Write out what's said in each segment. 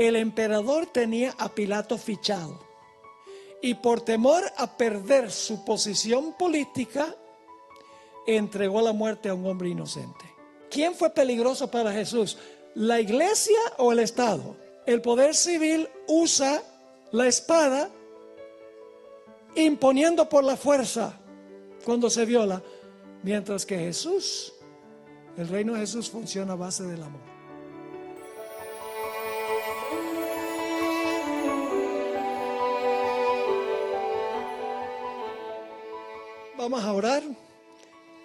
el emperador tenía a Pilato fichado y por temor a perder su posición política, entregó a la muerte a un hombre inocente. ¿Quién fue peligroso para Jesús? ¿La iglesia o el Estado? El poder civil usa la espada imponiendo por la fuerza cuando se viola, mientras que Jesús, el reino de Jesús funciona a base del amor. Vamos a orar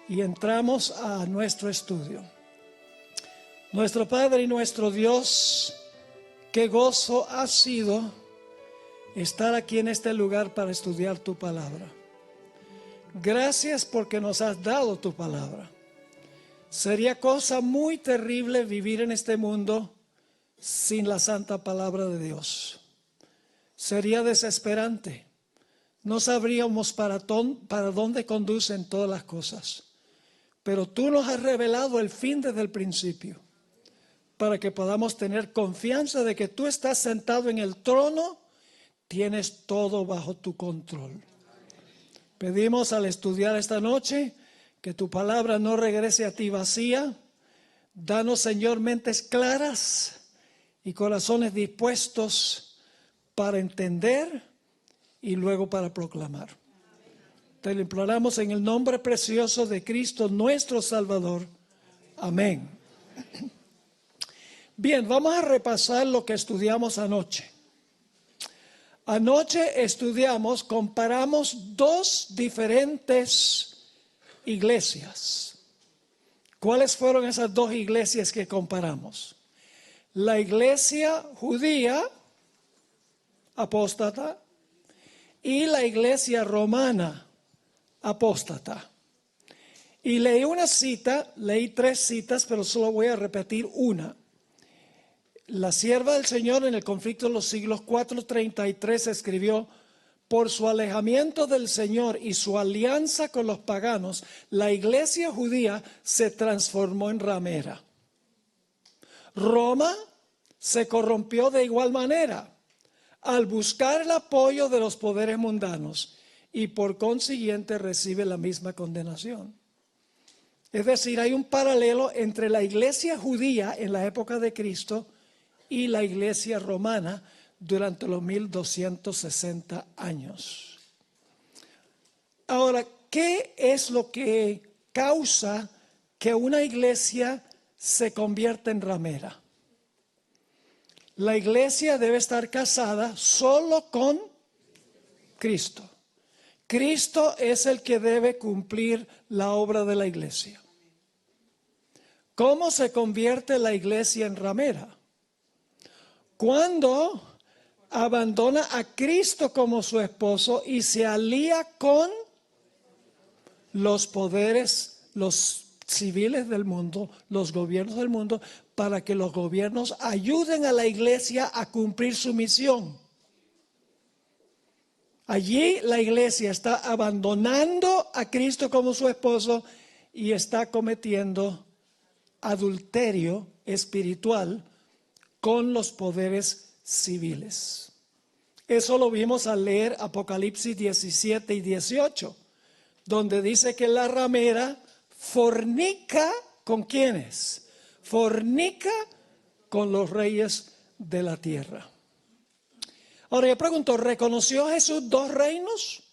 y entramos a nuestro estudio. Nuestro Padre y nuestro Dios, qué gozo ha sido estar aquí en este lugar para estudiar tu palabra. Gracias porque nos has dado tu palabra. Sería cosa muy terrible vivir en este mundo sin la santa palabra de Dios. Sería desesperante. No sabríamos para dónde conducen todas las cosas. Pero tú nos has revelado el fin desde el principio, para que podamos tener confianza de que tú estás sentado en el trono, tienes todo bajo tu control. Pedimos al estudiar esta noche que tu palabra no regrese a ti vacía. Danos, Señor, mentes claras y corazones dispuestos para entender y luego para proclamar. Te lo imploramos en el nombre precioso de Cristo, nuestro Salvador. Amén. Bien, vamos a repasar lo que estudiamos anoche. Anoche comparamos dos diferentes iglesias. ¿Cuáles fueron esas dos iglesias que comparamos? La iglesia judía, apóstata, y la iglesia romana, apóstata. Y leí tres citas, pero solo voy a repetir una. La sierva del Señor en el conflicto de los siglos 433 escribió: por su alejamiento del Señor y su alianza con los paganos, la iglesia judía se transformó en ramera. Roma se corrompió de igual manera al buscar el apoyo de los poderes mundanos y por consiguiente recibe la misma condenación. Es decir, hay un paralelo entre la iglesia judía en la época de Cristo y la iglesia romana durante los 1260 años. Ahora, ¿qué es lo que causa que una iglesia se convierta en ramera? La iglesia debe estar casada solo con Cristo. Cristo es el que debe cumplir la obra de la iglesia. ¿Cómo se convierte la iglesia en ramera? Cuando abandona a Cristo como su esposo y se alía con los poderes, los civiles del mundo, los gobiernos del mundo, para que los gobiernos ayuden a la iglesia a cumplir su misión. Allí la iglesia está abandonando a Cristo como su esposo y está cometiendo adulterio espiritual con los poderes civiles. Eso lo vimos al leer Apocalipsis 17 y 18, donde dice que la ramera fornica ¿con quiénes? Fornica con los reyes de la tierra. Ahora yo pregunto, ¿reconoció Jesús dos reinos?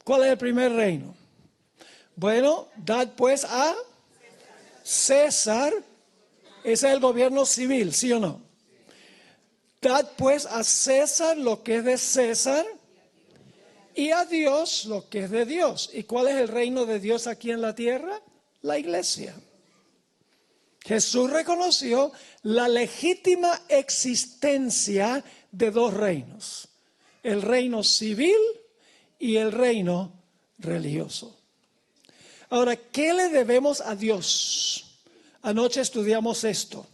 ¿Cuál es el primer reino? Bueno, dad pues a César. Ese es el gobierno civil, ¿sí o no? Dad pues a César lo que es de César y a Dios lo que es de Dios. ¿Y cuál es el reino de Dios aquí en la tierra? La iglesia. Jesús reconoció la legítima existencia de dos reinos: el reino civil y el reino religioso. Ahora, ¿qué le debemos a Dios? Anoche estudiamos esto.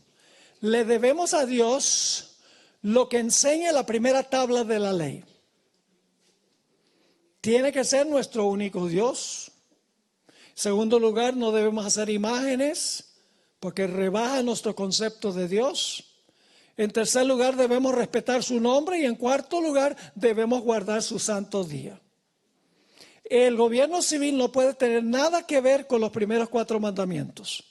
Le debemos a Dios lo que enseña la primera tabla de la ley. Tiene que ser nuestro único Dios. En segundo lugar, no debemos hacer imágenes porque rebaja nuestro concepto de Dios. En tercer lugar, debemos respetar su nombre. Y en cuarto lugar, debemos guardar su santo día. El gobierno civil no puede tener nada que ver con los primeros 4 mandamientos.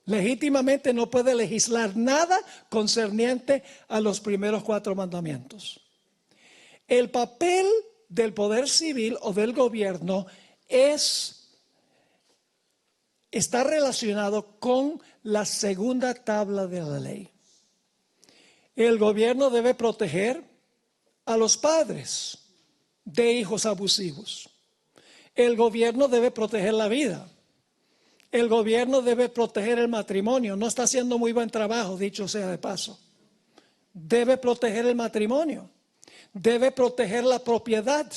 Legítimamente no puede legislar nada concerniente a los primeros 4 mandamientos. El papel del poder civil o del gobierno está relacionado con la segunda tabla de la ley. El gobierno debe proteger a los padres de hijos abusivos. El gobierno debe proteger la vida. El gobierno debe proteger el matrimonio. No está haciendo muy buen trabajo, dicho sea de paso. Debe proteger el matrimonio. Debe proteger la propiedad.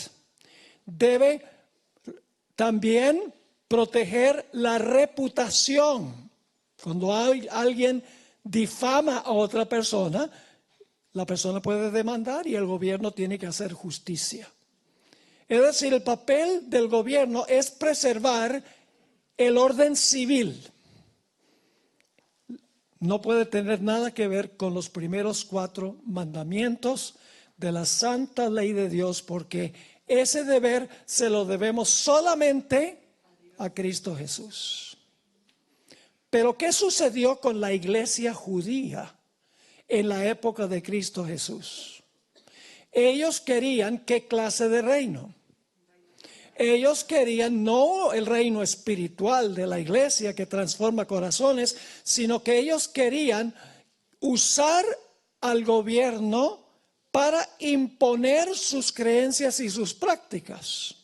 Debe también proteger la reputación. Cuando alguien difama a otra persona, la persona puede demandar y el gobierno tiene que hacer justicia. Es decir, el papel del gobierno es preservar el orden civil. No puede tener nada que ver con los primeros 4 mandamientos de la santa ley de Dios, porque ese deber se lo debemos solamente a Cristo Jesús. Pero ¿qué sucedió con la iglesia judía en la época de Cristo Jesús? Ellos querían ¿qué clase de reino? Ellos querían no el reino espiritual de la iglesia que transforma corazones, sino que ellos querían usar al gobierno para imponer sus creencias y sus prácticas.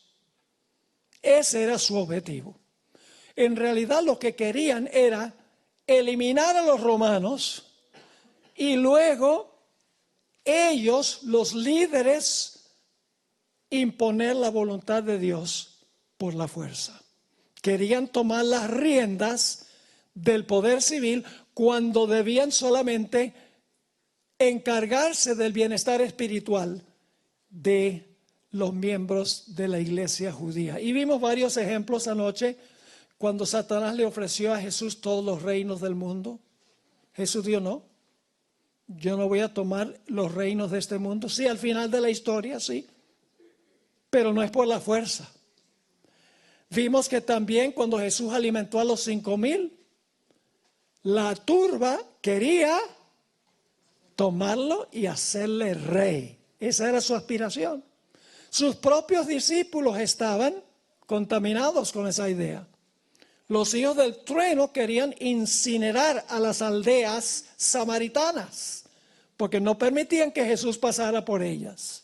Ese era su objetivo. En realidad lo que querían era eliminar a los romanos y luego ellos, los líderes, imponer la voluntad de Dios por la fuerza. Querían tomar las riendas del poder civil cuando debían solamente encargarse del bienestar espiritual de los miembros de la iglesia judía. Y vimos varios ejemplos anoche cuando Satanás le ofreció a Jesús todos los reinos del mundo. Jesús dijo no, yo no voy a tomar los reinos de este mundo. Sí, al final de la historia, sí, pero no es por la fuerza. Vimos que también cuando Jesús alimentó a los 5,000, la turba quería tomarlo y hacerle rey. Esa era su aspiración. Sus propios discípulos estaban contaminados con esa idea. Los hijos del trueno querían incinerar a las aldeas samaritanas porque no permitían que Jesús pasara por ellas.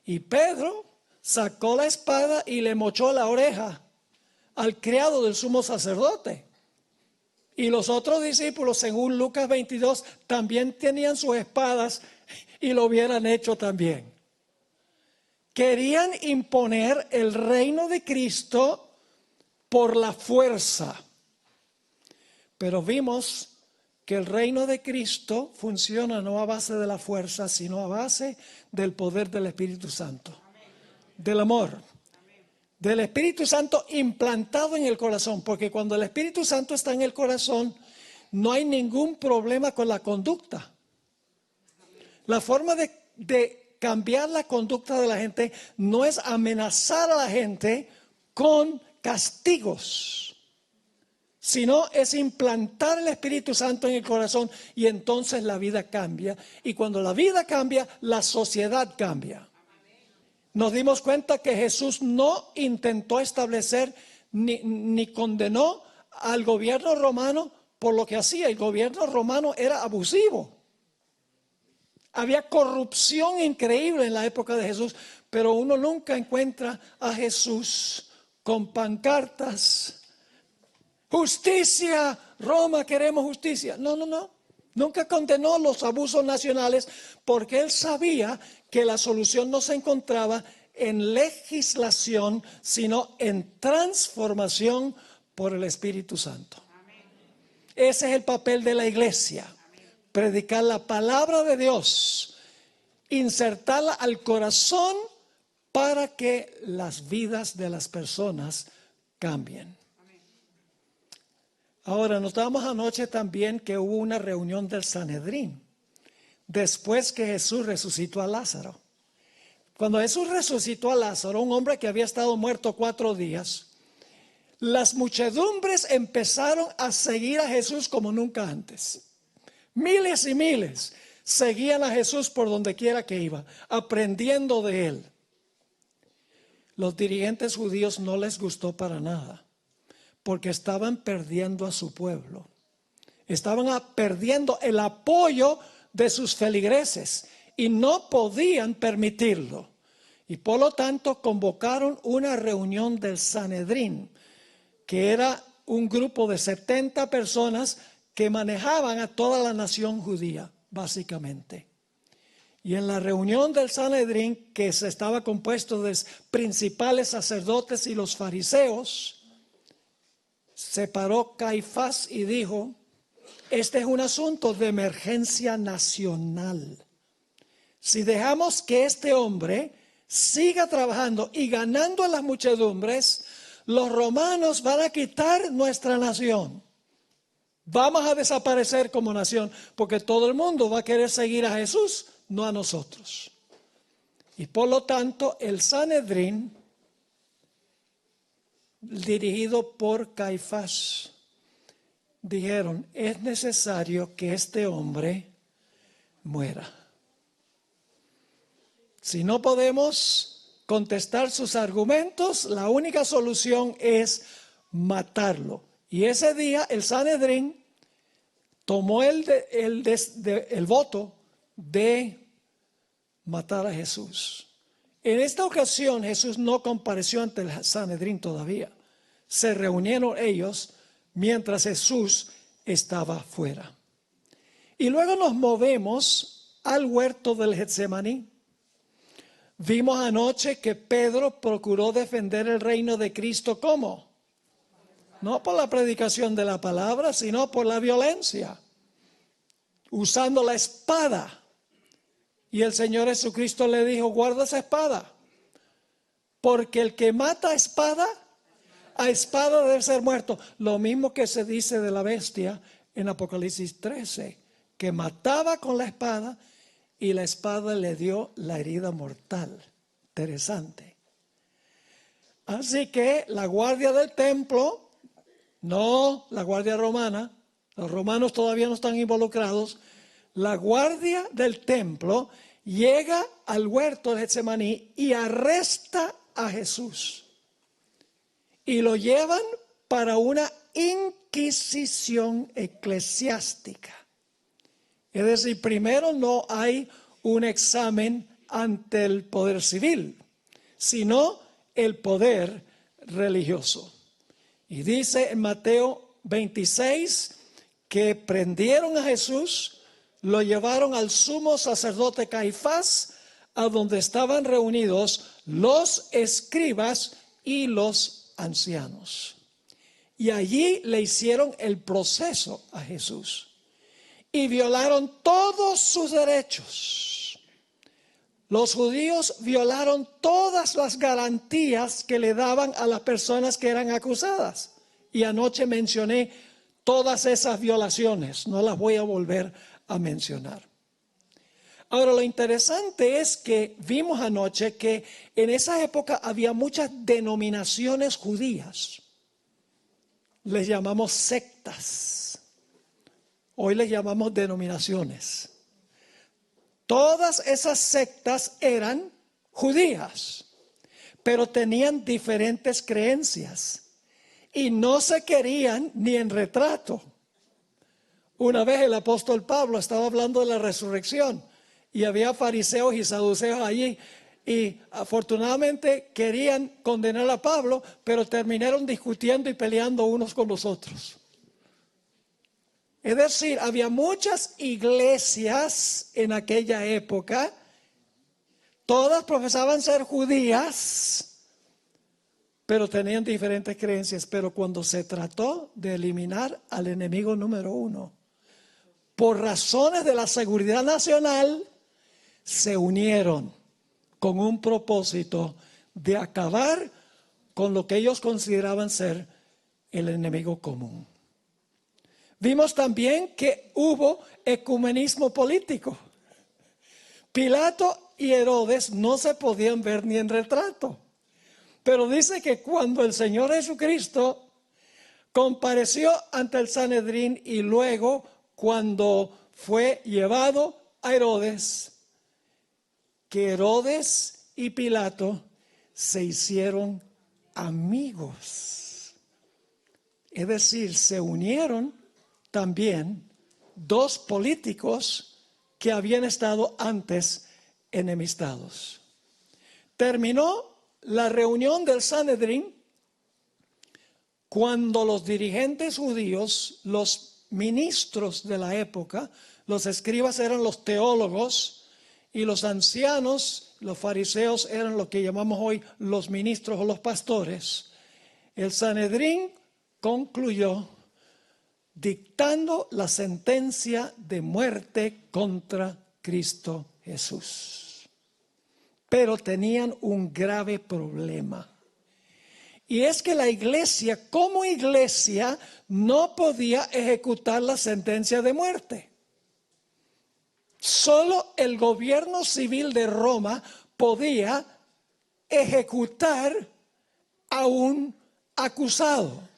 Y Pedro sacó la espada y le mochó la oreja al criado del sumo sacerdote. Y los otros discípulos, según Lucas 22, también tenían sus espadas y lo hubieran hecho también. Querían imponer el reino de Cristo por la fuerza. Pero vimos que el reino de Cristo funciona no a base de la fuerza, sino a base del poder del Espíritu Santo. Del amor, del Espíritu Santo implantado en el corazón, porque cuando el Espíritu Santo está en el corazón, no hay ningún problema con la conducta. La forma de cambiar la conducta de la gente no es amenazar a la gente con castigos, sino es implantar el Espíritu Santo en el corazón y entonces la vida cambia. Y cuando la vida cambia, la sociedad cambia. Nos dimos cuenta que Jesús no intentó establecer ni condenó al gobierno romano por lo que hacía. El gobierno romano era abusivo. Había corrupción increíble en la época de Jesús, pero uno nunca encuentra a Jesús con pancartas. Justicia, Roma, queremos justicia. No. Nunca condenó los abusos nacionales porque él sabía que la solución no se encontraba en legislación, sino en transformación por el Espíritu Santo. Ese es el papel de la iglesia. Predicar la palabra de Dios, insertarla al corazón para que las vidas de las personas cambien. Ahora, notamos anoche también que hubo una reunión del Sanedrín. después que Jesús resucitó a Lázaro. Cuando Jesús resucitó a Lázaro, un hombre que había estado muerto 4 días, las muchedumbres empezaron a seguir a Jesús como nunca antes. Miles y miles seguían a Jesús por donde quiera que iba, aprendiendo de él. Los dirigentes judíos no les gustó para nada, porque estaban perdiendo a su pueblo. Estaban perdiendo el apoyo de sus feligreses y no podían permitirlo. Y por lo tanto convocaron una reunión del Sanedrín, que era un grupo de 70 personas que manejaban a toda la nación judía, básicamente. Y en la reunión del Sanedrín, que se estaba compuesto de principales sacerdotes y los fariseos, se paró Caifás y dijo: este es un asunto de emergencia nacional. Si dejamos que este hombre siga trabajando y ganando a las muchedumbres, los romanos van a quitar nuestra nación. Vamos a desaparecer como nación, porque todo el mundo va a querer seguir a Jesús, no a nosotros. Y por lo tanto, el Sanedrín, dirigido por Caifás, dijeron: es necesario que este hombre muera. Si no podemos contestar sus argumentos, la única solución es matarlo. Y ese día el Sanedrín tomó el voto de matar a Jesús. En esta ocasión Jesús no compareció ante el Sanedrín todavía. Se reunieron ellos mientras Jesús estaba fuera. Y luego nos movemos al huerto del Getsemaní. Vimos anoche que Pedro procuró defender el reino de Cristo. ¿Cómo? No por la predicación de la palabra, sino por la violencia, usando la espada. Y el Señor Jesucristo le dijo: guarda esa espada, porque el que mata a espada debe ser muerto. Lo mismo que se dice de la bestia en Apocalipsis 13, que mataba con la espada y la espada le dio la herida mortal. Interesante. Así que la guardia del templo, no la guardia romana, los romanos todavía no están involucrados, la guardia del templo llega al huerto de Getsemaní y arresta a Jesús. Y lo llevan para una inquisición eclesiástica. Es decir, primero no hay un examen ante el poder civil, sino el poder religioso. Y dice en Mateo 26 que prendieron a Jesús, lo llevaron al sumo sacerdote Caifás, a donde estaban reunidos los escribas y los ancianos. Y allí le hicieron el proceso a Jesús y violaron todos sus derechos. Los judíos violaron todas las garantías que le daban a las personas que eran acusadas. Y anoche mencioné todas esas violaciones, no las voy a volver a mencionar. Ahora, lo interesante es que vimos anoche que en esa época había muchas denominaciones judías. Les llamamos sectas. Hoy les llamamos denominaciones. Todas esas sectas eran judías, pero tenían diferentes creencias y no se querían ni en retrato. Una vez el apóstol Pablo estaba hablando de la resurrección y había fariseos y saduceos allí, y afortunadamente querían condenar a Pablo, pero terminaron discutiendo y peleando unos con los otros. Es decir, había muchas iglesias en aquella época, todas profesaban ser judías, pero tenían diferentes creencias. Pero cuando se trató de eliminar al enemigo número uno, por razones de la seguridad nacional, se unieron con un propósito de acabar con lo que ellos consideraban ser el enemigo común. Vimos también que hubo ecumenismo político. Pilato y Herodes no se podían ver ni en retrato. Pero dice que cuando el Señor Jesucristo compareció ante el Sanedrín y luego cuando fue llevado a Herodes, que Herodes y Pilato se hicieron amigos. Es decir, se unieron también dos políticos que habían estado antes enemistados. Terminó la reunión del Sanedrín cuando los dirigentes judíos, los ministros de la época, los escribas eran los teólogos y los ancianos, los fariseos, eran lo que llamamos hoy los ministros o los pastores. El Sanedrín concluyó dictando la sentencia de muerte contra Cristo Jesús. Pero tenían un grave problema. Y es que la iglesia, como iglesia, no podía ejecutar la sentencia de muerte. Solo el gobierno civil de Roma podía ejecutar a un acusado.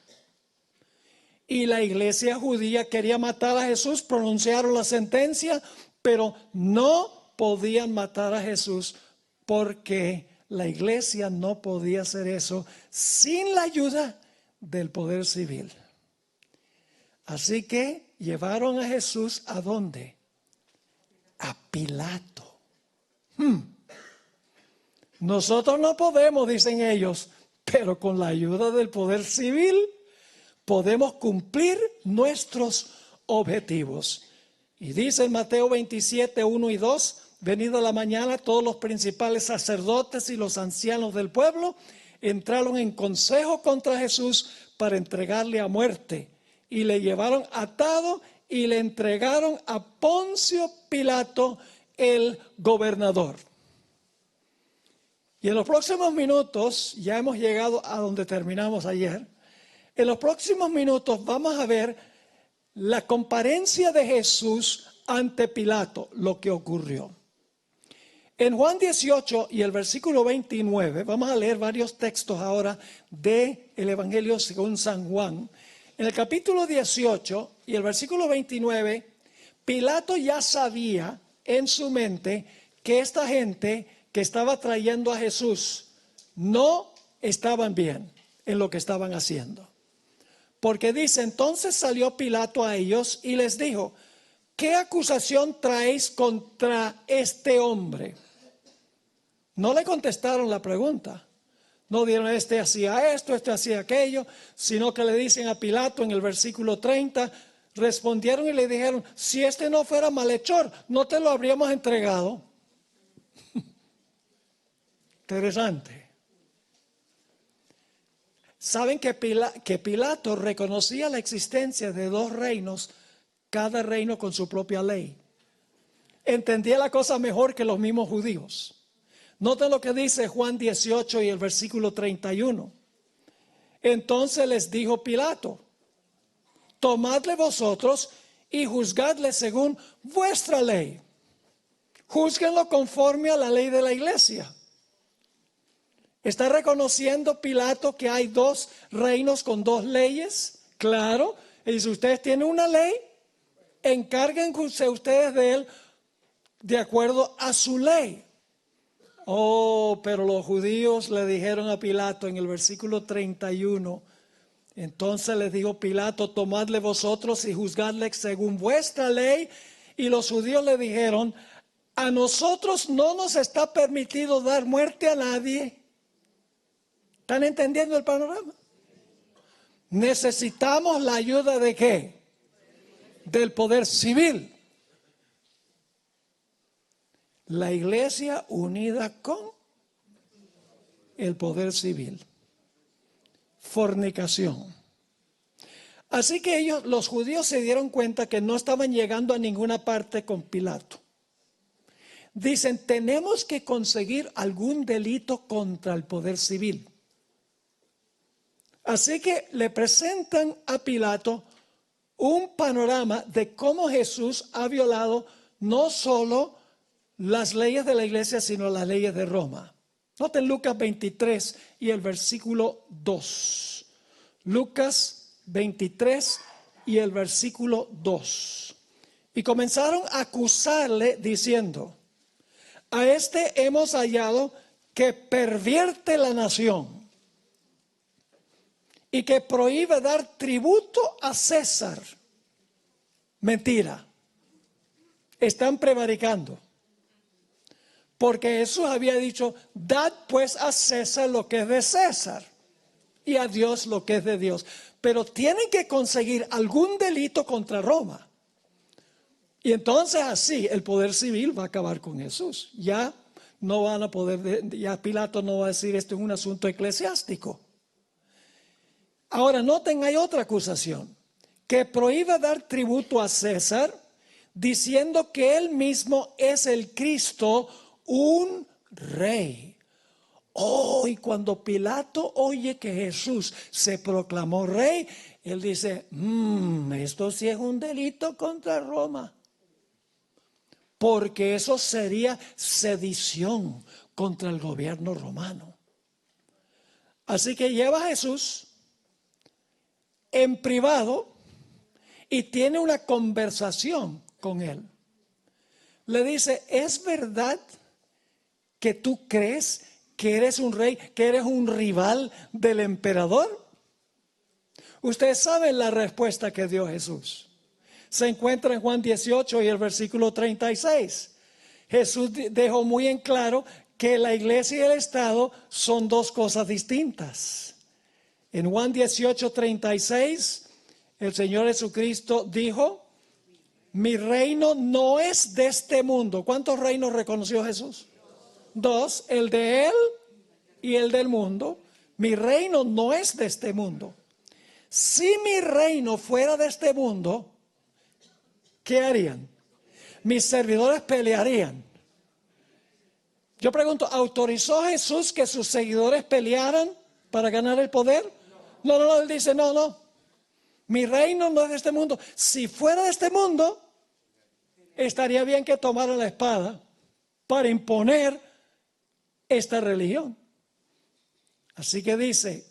Y la iglesia judía quería matar a Jesús, pronunciaron la sentencia, pero no podían matar a Jesús porque la iglesia no podía hacer eso sin la ayuda del poder civil. Así que llevaron a Jesús ¿a dónde? A Pilato. Nosotros no podemos, dicen ellos, pero con la ayuda del poder civil podemos cumplir nuestros objetivos. Y dice en Mateo 27, 1 y 2, venida la mañana, todos los principales sacerdotes y los ancianos del pueblo entraron en consejo contra Jesús para entregarle a muerte. Y le llevaron atado y le entregaron a Poncio Pilato, el gobernador. Y en los próximos minutos, ya hemos llegado a donde terminamos ayer. En los próximos minutos vamos a ver la comparencia de Jesús ante Pilato, lo que ocurrió. En Juan 18 y el versículo 29, vamos a leer varios textos ahora del Evangelio según San Juan. En el capítulo 18 y el versículo 29, Pilato ya sabía en su mente que esta gente que estaba trayendo a Jesús no estaban bien en lo que estaban haciendo. Porque dice, entonces salió Pilato a ellos y les dijo, ¿qué acusación traéis contra este hombre? No le contestaron la pregunta. No dieron, este hacía esto, este hacía aquello, sino que le dicen a Pilato en el versículo 30, respondieron y le dijeron, si este no fuera malhechor, no te lo habríamos entregado. Interesante. Saben que Pilato reconocía la existencia de dos reinos, cada reino con su propia ley. Entendía la cosa mejor que los mismos judíos. Noten lo que dice Juan 18 y el versículo 31. Entonces les dijo Pilato, tomadle vosotros y juzgadle según vuestra ley. Júzguenlo conforme a la ley de la iglesia. ¿Está reconociendo Pilato que hay dos reinos con dos leyes? Claro. Y si ustedes tienen una ley, encárguense ustedes de él de acuerdo a su ley. Oh, pero los judíos le dijeron a Pilato en el versículo 31, entonces les dijo Pilato, tomadle vosotros y juzgadle según vuestra ley. Y los judíos le dijeron, a nosotros no nos está permitido dar muerte a nadie. ¿Están entendiendo el panorama? Necesitamos la ayuda ¿de qué? Del poder civil. La iglesia unida con el poder civil. Fornicación. Así que los judíos se dieron cuenta que no estaban llegando a ninguna parte con Pilato. Dicen, tenemos que conseguir algún delito contra el poder civil. Así que le presentan a Pilato un panorama de cómo Jesús ha violado no solo las leyes de la iglesia, sino las leyes de Roma. Noten Lucas 23 y el versículo 2. Lucas 23 y el versículo 2. Y comenzaron a acusarle diciendo: a este hemos hallado que pervierte la nación y que prohíbe dar tributo a César. Mentira. Están prevaricando. Porque Jesús había dicho: dad pues a César lo que es de César y a Dios lo que es de Dios. Pero tienen que conseguir algún delito contra Roma. Y entonces así el poder civil va a acabar con Jesús. Ya no van a poder, ya Pilato no va a decir esto es un asunto eclesiástico. Ahora noten, hay otra acusación: que prohíbe dar tributo a César, diciendo que él mismo es el Cristo, un rey. Oh, y cuando Pilato oye que Jesús se proclamó rey, él dice: esto sí es un delito contra Roma. Porque eso sería sedición contra el gobierno romano. Así que lleva a Jesús en privado y tiene una conversación con él. Le dice: ¿es verdad que tú crees que eres un rey, que eres un rival del emperador? Ustedes saben la respuesta que dio Jesús. Se encuentra en Juan 18 y el versículo 36. Jesús dejó muy en claro que la iglesia y el Estado son dos cosas distintas. En Juan 18, 36, el Señor Jesucristo dijo: mi reino no es de este mundo. ¿Cuántos reinos reconoció Jesús? Dos, el de él y el del mundo. Mi reino no es de este mundo. Si mi reino fuera de este mundo, ¿qué harían? Mis servidores pelearían. Yo pregunto, ¿autorizó Jesús que sus seguidores pelearan para ganar el poder? No, él dice: no. Mi reino no es de este mundo. Si fuera de este mundo, estaría bien que tomara la espada para imponer esta religión. Así que dice: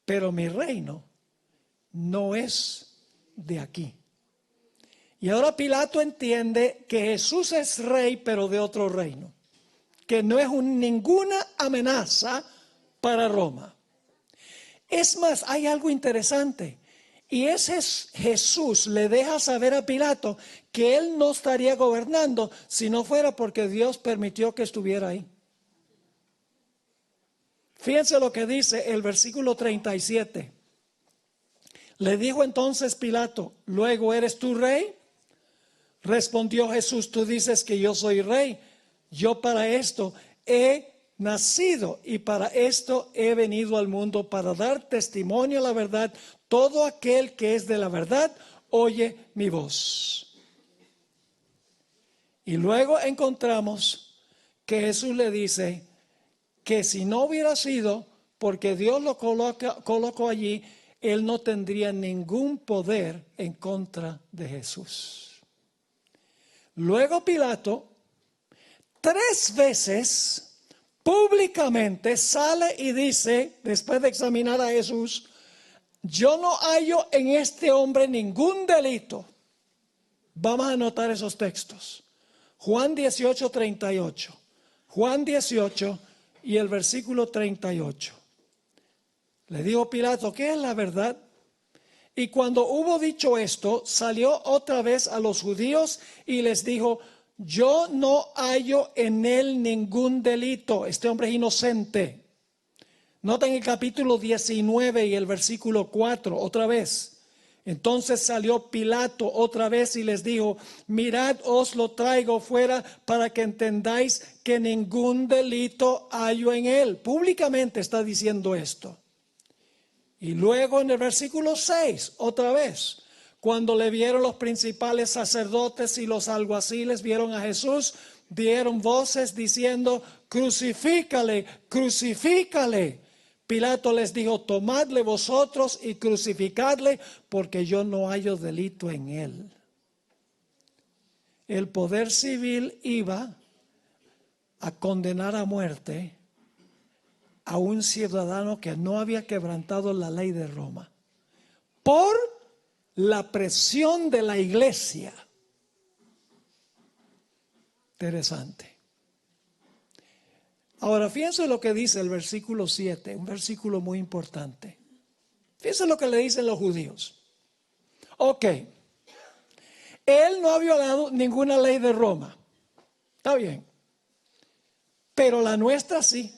pero mi reino no es de aquí. Y ahora Pilato entiende que Jesús es rey, pero de otro reino, que no es ninguna amenaza para Roma. Es más, hay algo interesante, y Jesús le deja saber a Pilato que él no estaría gobernando si no fuera porque Dios permitió que estuviera ahí. Fíjense lo que dice el versículo 37. Le dijo entonces Pilato: ¿luego eres tú rey? Respondió Jesús: tú dices que yo soy rey. Yo para esto he nacido y para esto he venido al mundo, para dar testimonio a la verdad. Todo aquel que es de la verdad oye mi voz. Y luego encontramos que Jesús le dice que si no hubiera sido porque Dios lo colocó allí, él no tendría ningún poder en contra de Jesús. Luego Pilato 3 veces públicamente sale y dice, después de examinar a Jesús: yo no hallo en este hombre ningún delito. Vamos a anotar esos textos. Juan 18, 38. Juan 18 y el versículo 38. Le dijo Pilato: ¿qué es la verdad? Y cuando hubo dicho esto, salió otra vez a los judíos y les dijo: yo no hallo en él ningún delito. Este hombre es inocente. Noten el capítulo 19 y el versículo 4, otra vez. Entonces salió Pilato otra vez y les dijo: mirad, os lo traigo fuera para que entendáis que ningún delito hallo en él. Públicamente está diciendo esto. Y luego en el versículo 6, otra vez, cuando le vieron los principales sacerdotes y los alguaciles, vieron a Jesús, dieron voces diciendo: crucifícale, crucifícale. Pilato les dijo: tomadle vosotros y crucificadle, porque yo no hallo delito en él. el poder civil iba a condenar a muerte a un ciudadano que no había quebrantado la ley de Roma por la presión de la iglesia. Interesante. Ahora, fíjense lo que dice el versículo 7, un versículo muy importante. Fíjense lo que le dicen los judíos. Ok, él no ha violado ninguna ley de Roma. Está bien. Pero la nuestra sí.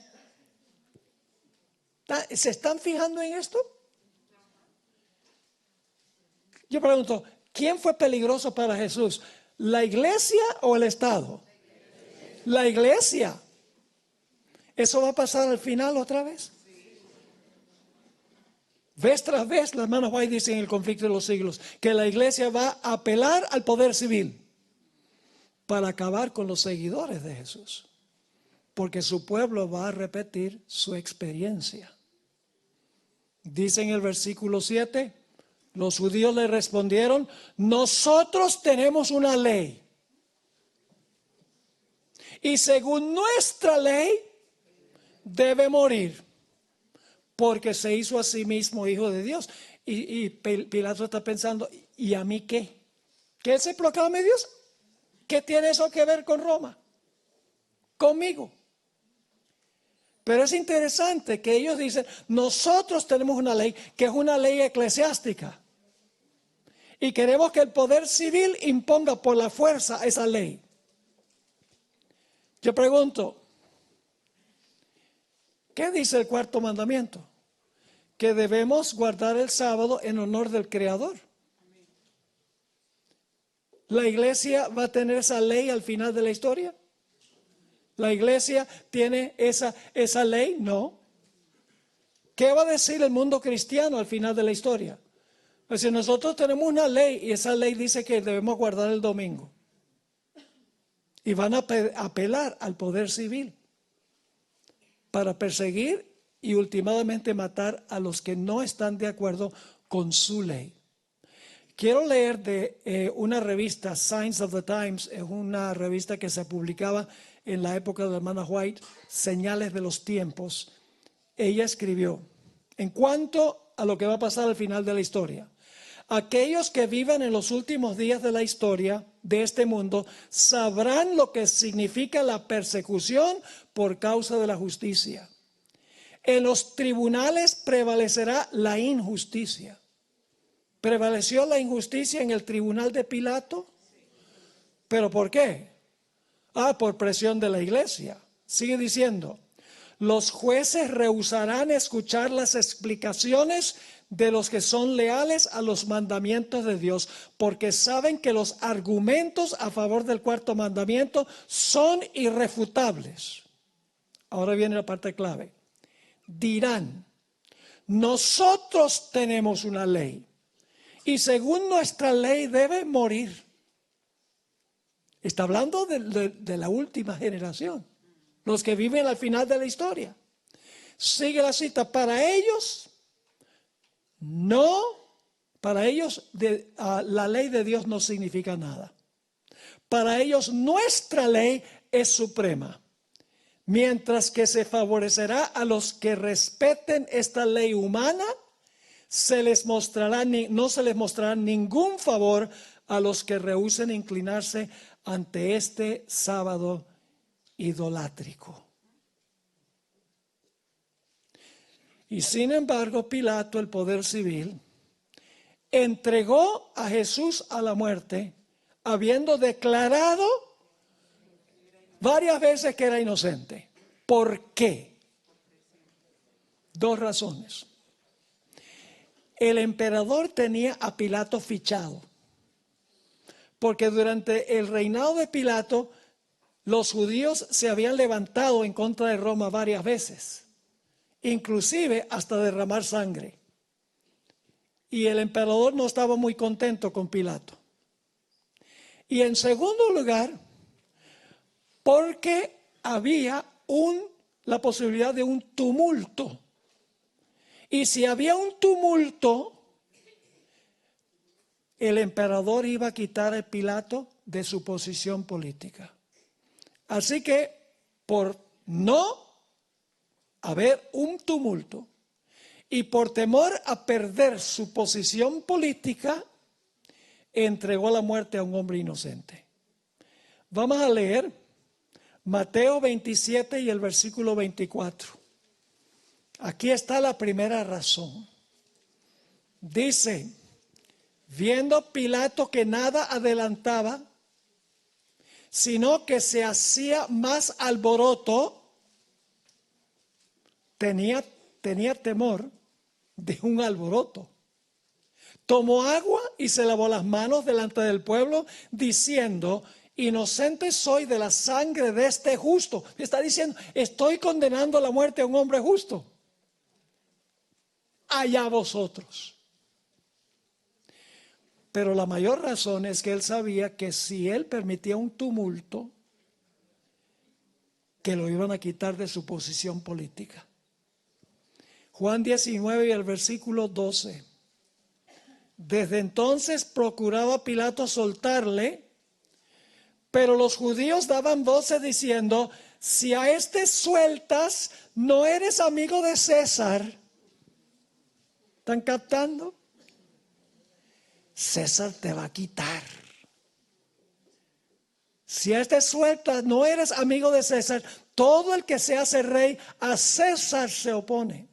¿Se están fijando en esto? Yo pregunto, ¿quién fue peligroso para Jesús? ¿La iglesia o el Estado? La iglesia. ¿Eso va a pasar al final otra vez? Vez tras vez, las hermanas White dicen en el conflicto de los siglos que la iglesia va a apelar al poder civil para acabar con los seguidores de Jesús, porque su pueblo va a repetir su experiencia. Dice en el versículo 7, los judíos le respondieron: nosotros tenemos una ley, y según nuestra ley debe morir, porque se hizo a sí mismo hijo de Dios. Y Pilato está pensando, ¿y a mí qué? ¿Qué se proclame Dios? ¿Qué tiene eso que ver con Roma? Conmigo. Pero es interesante que ellos dicen, nosotros tenemos una ley que es una ley eclesiástica, y queremos que el poder civil imponga por la fuerza esa ley. Yo pregunto, ¿qué dice el cuarto mandamiento? Que debemos guardar el sábado en honor del Creador. ¿La iglesia va a tener esa ley al final de la historia? ¿La iglesia tiene esa ley? No. ¿Qué va a decir el mundo cristiano al final de la historia? Pues si nosotros tenemos una ley y esa ley dice que debemos guardar el domingo, y van a apelar al poder civil para perseguir y últimamente matar a los que no están de acuerdo con su ley. Quiero leer de una revista, Signs of the Times, es una revista que se publicaba en la época de la hermana White, Señales de los Tiempos. Ella escribió, en cuanto a lo que va a pasar al final de la historia: aquellos que vivan en los últimos días de la historia de este mundo sabrán lo que significa la persecución por causa de la justicia. En los tribunales prevalecerá la injusticia. ¿Prevaleció la injusticia en el tribunal de Pilato? ¿Pero por qué? Por presión de la iglesia. Sigue diciendo, los jueces rehusarán escuchar las explicaciones de los que son leales a los mandamientos de Dios, porque saben que los argumentos a favor del cuarto mandamiento son irrefutables. Ahora viene la parte clave. Dirán, nosotros tenemos una ley, y según nuestra ley debe morir. Está hablando de la última generación, los que viven al final de la historia. Sigue la cita, para ellos la ley de Dios no significa nada. Para ellos nuestra ley es suprema, mientras que se favorecerá a los que respeten esta ley humana. No se les mostrará ningún favor a los que rehúsen inclinarse ante este sábado idolátrico. Y sin embargo, Pilato, el poder civil, entregó a Jesús a la muerte, habiendo declarado varias veces que era inocente. ¿Por qué? Dos razones. El emperador tenía a Pilato fichado, porque durante el reinado de Pilato los judíos se habían levantado en contra de Roma varias veces, inclusive hasta derramar sangre. Y el emperador no estaba muy contento con Pilato. Y en segundo lugar, porque había la posibilidad de un tumulto. Y si había un tumulto, el emperador iba a quitar a Pilato de su posición política. Así que, por no haber un tumulto y por temor a perder su posición política, entregó a la muerte a un hombre inocente. Vamos a leer Mateo 27 y el versículo 24. Aquí está la primera razón. Dice, viendo Pilato que nada adelantaba, sino que se hacía más alboroto, tenía temor de un alboroto. Tomó agua y se lavó las manos delante del pueblo, diciendo, inocente soy de la sangre de este justo. Está diciendo, estoy condenando a la muerte a un hombre justo. Allá vosotros. Pero la mayor razón es que él sabía que si él permitía un tumulto, que lo iban a quitar de su posición política. Juan 19 y el versículo 12. Desde entonces procuraba Pilato soltarle, pero los judíos daban voces diciendo, si a este sueltas, no eres amigo de César. ¿Están captando? César te va a quitar. Si a este sueltas, no eres amigo de César. Todo el que se hace rey, a César se opone.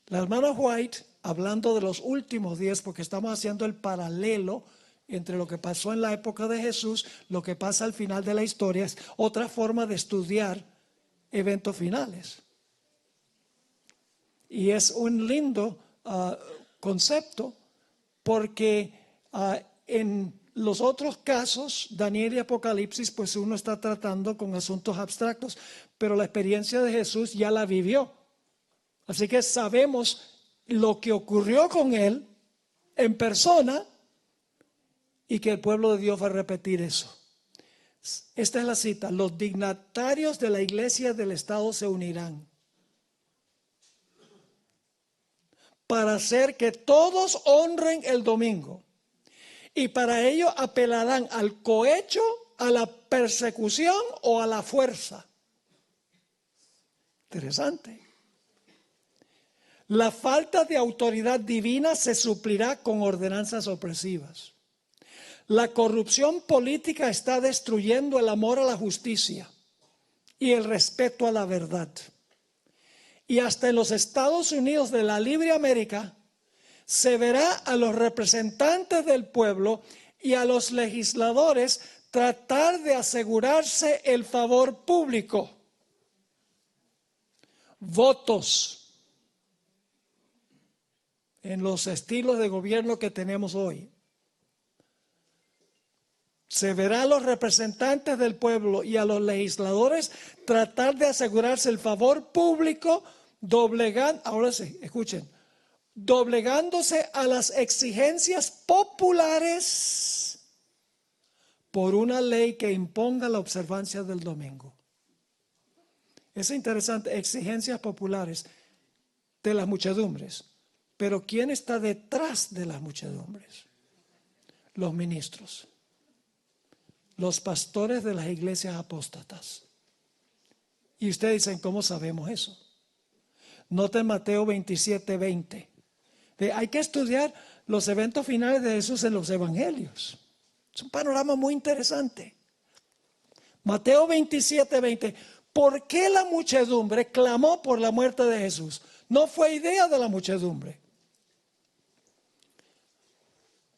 La hermana White, hablando de los últimos días, porque estamos haciendo el paralelo entre lo que pasó en la época de Jesús, lo que pasa al final de la historia, es otra forma de estudiar eventos finales. Y es un lindo concepto, porque en los otros casos, Daniel y Apocalipsis, pues uno está tratando con asuntos abstractos, pero la experiencia de Jesús ya la vivió. Así que sabemos lo que ocurrió con él en persona y que el pueblo de Dios va a repetir eso. Esta es la cita: los dignatarios de la iglesia del Estado se unirán para hacer que todos honren el domingo, y para ello apelarán al cohecho, a la persecución o a la fuerza. Interesante. La falta de autoridad divina se suplirá con ordenanzas opresivas. La corrupción política está destruyendo el amor a la justicia y el respeto a la verdad. Y hasta en los Estados Unidos de la libre América se verá a los representantes del pueblo y a los legisladores tratar de asegurarse el favor público. Votos en los estilos de gobierno que tenemos hoy. Se verá a los representantes del pueblo y a los legisladores tratar de asegurarse el favor público, ahora sí, escuchen, doblegándose a las exigencias populares por una ley que imponga la observancia del domingo. Es interesante, exigencias populares de las muchedumbres. Pero ¿quién está detrás de las muchedumbres? Los ministros, los pastores de las iglesias apóstatas. Y ustedes dicen, ¿cómo sabemos eso? Noten Mateo 27, 20. Hay que estudiar los eventos finales de Jesús en los evangelios. Es un panorama muy interesante. Mateo 27, 20. ¿Por qué la muchedumbre clamó por la muerte de Jesús? No fue idea de la muchedumbre.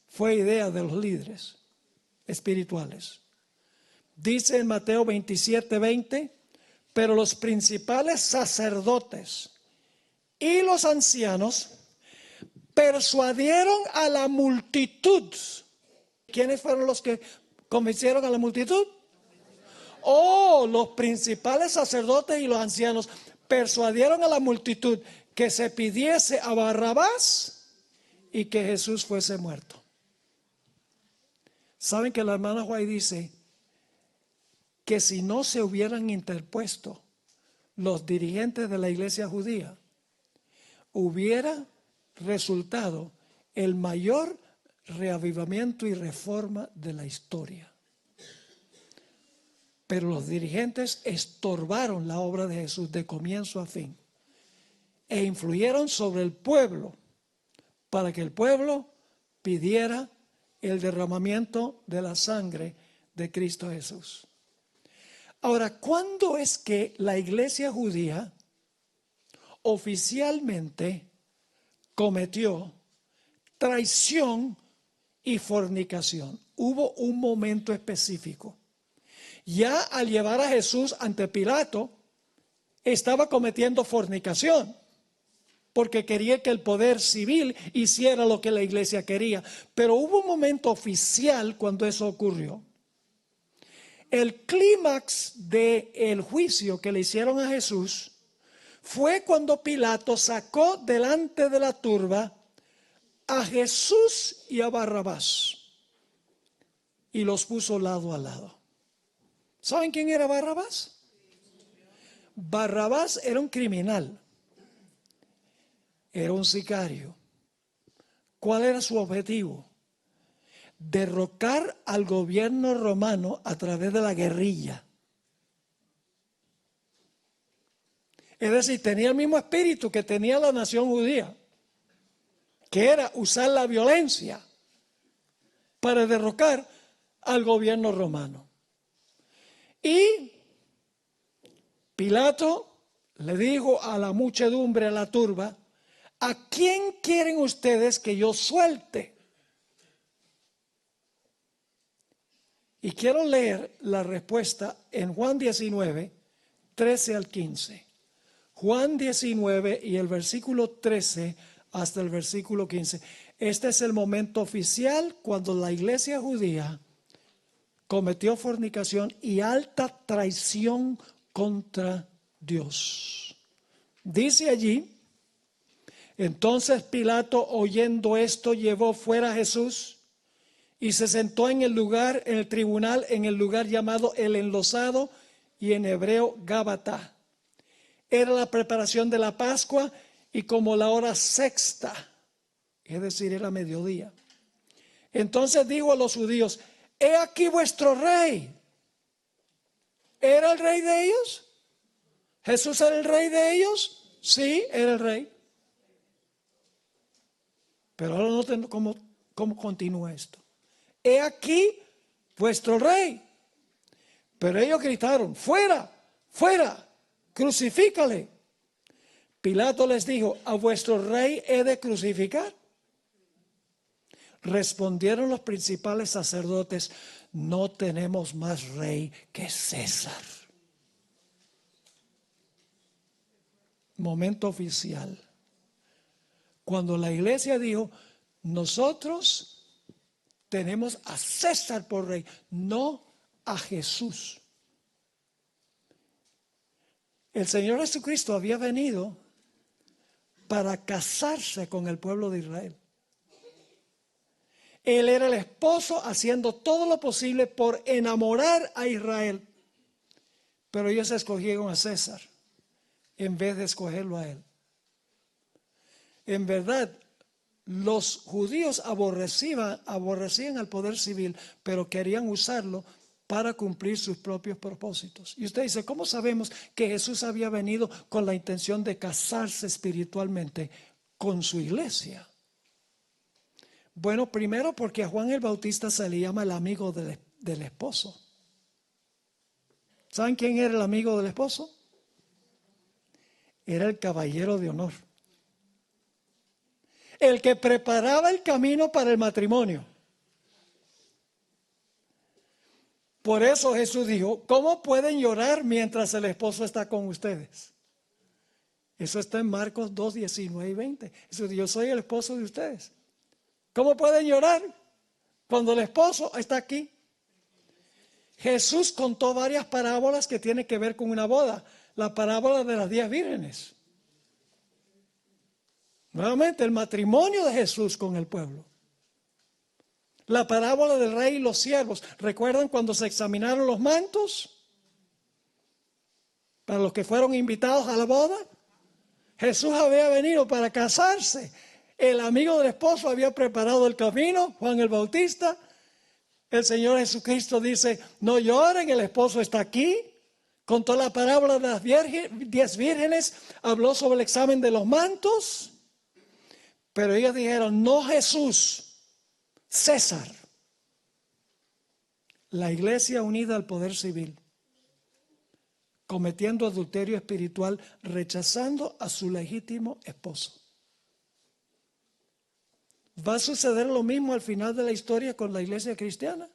Fue idea de los líderes espirituales. Dice en Mateo 27, 20, pero los principales sacerdotes y los ancianos persuadieron a la multitud. ¿Quiénes fueron los que convencieron a la multitud? Los principales sacerdotes y los ancianos persuadieron a la multitud que se pidiese a Barrabás y que Jesús fuese muerto. ¿Saben que la hermana White dice que si no se hubieran interpuesto los dirigentes de la iglesia judía, hubiera resultado el mayor reavivamiento y reforma de la historia. Pero los dirigentes estorbaron la obra de Jesús de comienzo a fin e influyeron sobre el pueblo para que el pueblo pidiera el derramamiento de la sangre de Cristo Jesús. Ahora, ¿cuándo es que la iglesia judía oficialmente cometió traición y fornicación? Hubo un momento específico. Ya al llevar a Jesús ante Pilato, estaba cometiendo fornicación, porque quería que el poder civil hiciera lo que la iglesia quería. Pero hubo un momento oficial cuando eso ocurrió. El clímax del juicio que le hicieron a Jesús fue cuando Pilato sacó delante de la turba a Jesús y a Barrabás y los puso lado a lado. ¿Saben quién era Barrabás? Barrabás era un criminal, era un sicario. ¿Cuál era su objetivo? Derrocar al gobierno romano a través de la guerrilla. Es decir, tenía el mismo espíritu que tenía la nación judía, que era usar la violencia para derrocar al gobierno romano. Y Pilato le dijo a la muchedumbre, a la turba: ¿a quién quieren ustedes que yo suelte? Y quiero leer la respuesta en Juan 19, 13 al 15. Juan 19 y el versículo 13 hasta el versículo 15. Este es el momento oficial cuando la iglesia judía cometió fornicación y alta traición contra Dios. Dice allí: entonces Pilato, oyendo esto, llevó fuera a Jesús y se sentó en el lugar, en el tribunal, en el lugar llamado el Enlosado, y en hebreo Gábata. Era la preparación de la Pascua y como la hora sexta, es decir, era mediodía. Entonces dijo a los judíos: he aquí vuestro rey. ¿Era el rey de ellos? ¿Jesús era el rey de ellos? Sí, era el rey. Pero ahora no tengo cómo continúa esto. He aquí vuestro rey. Pero ellos gritaron: fuera, fuera, crucifícale. Pilato les dijo: ¿a vuestro rey he de crucificar? Respondieron los principales sacerdotes: no tenemos más rey que César. Momento oficial. Cuando la iglesia dijo: nosotros tenemos a César por rey, no a Jesús. El Señor Jesucristo había venido para casarse con el pueblo de Israel. Él era el esposo haciendo todo lo posible por enamorar a Israel. Pero ellos escogieron a César en vez de escogerlo a él. En verdad, los judíos aborrecían al poder civil, pero querían usarlo para cumplir sus propios propósitos. Y usted dice: ¿cómo sabemos que Jesús había venido con la intención de casarse espiritualmente con su iglesia? Bueno, primero porque a Juan el Bautista se le llama el amigo del esposo. ¿Saben quién era el amigo del esposo? Era el caballero de honor. El que preparaba el camino para el matrimonio. Por eso Jesús dijo: ¿cómo pueden llorar mientras el esposo está con ustedes? Eso está en Marcos 2, 19 y 20. Jesús dijo: yo soy el esposo de ustedes. ¿Cómo pueden llorar cuando el esposo está aquí? Jesús contó varias parábolas que tienen que ver con una boda. La parábola de las 10 vírgenes. Nuevamente, el matrimonio de Jesús con el pueblo. La parábola del rey y los siervos. ¿Recuerdan cuando se examinaron los mantos? Para los que fueron invitados a la boda. Jesús había venido para casarse. El amigo del esposo había preparado el camino, Juan el Bautista. El Señor Jesucristo dice, no lloren, el esposo está aquí. Contó la parábola de las 10 vírgenes, habló sobre el examen de los mantos. Pero ellos dijeron, no Jesús, César. La iglesia unida al poder civil, cometiendo adulterio espiritual, rechazando a su legítimo esposo. ¿Va a suceder lo mismo al final de la historia con la iglesia cristiana?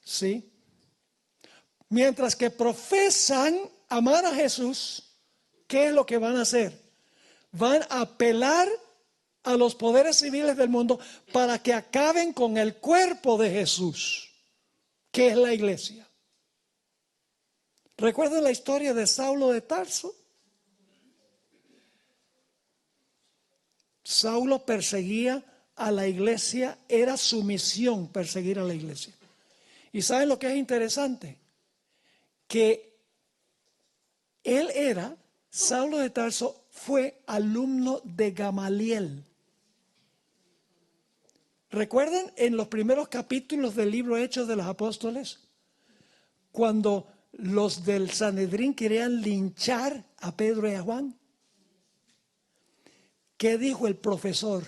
Sí. Mientras que profesan amar a Jesús, ¿qué es lo que van a hacer? Van a apelar a los poderes civiles del mundo para que acaben con el cuerpo de Jesús, que es la iglesia. ¿Recuerdan la historia de Saulo de Tarso? Saulo perseguía a la iglesia, era su misión perseguir a la iglesia. ¿Y saben lo que es interesante? Que Saulo de Tarso fue alumno de Gamaliel. ¿Recuerdan en los primeros capítulos del libro Hechos de los Apóstoles? Cuando los del Sanedrín querían linchar a Pedro y a Juan. ¿Qué dijo el profesor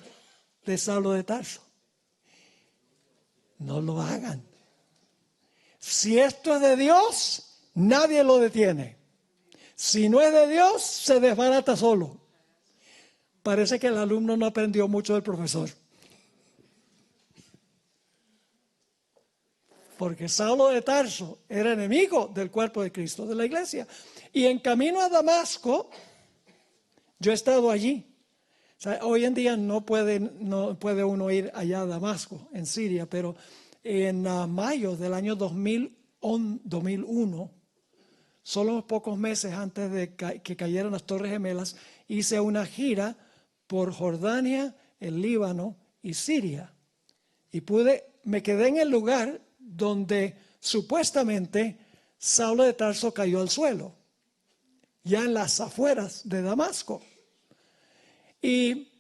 de Saulo de Tarso? No lo hagan. Si esto es de Dios, nadie lo detiene. Si no es de Dios, se desbarata solo. Parece que el alumno no aprendió mucho del profesor. Porque Saulo de Tarso era enemigo del cuerpo de Cristo, de la iglesia. Y en camino a Damasco, yo he estado allí. O sea, hoy en día no puede uno ir allá a Damasco, en Siria, pero en mayo del año 2001, solo unos pocos meses antes de que cayeran las Torres Gemelas, hice una gira por Jordania, el Líbano y Siria. Y me quedé en el lugar donde supuestamente Saulo de Tarso cayó al suelo, ya en las afueras de Damasco. Y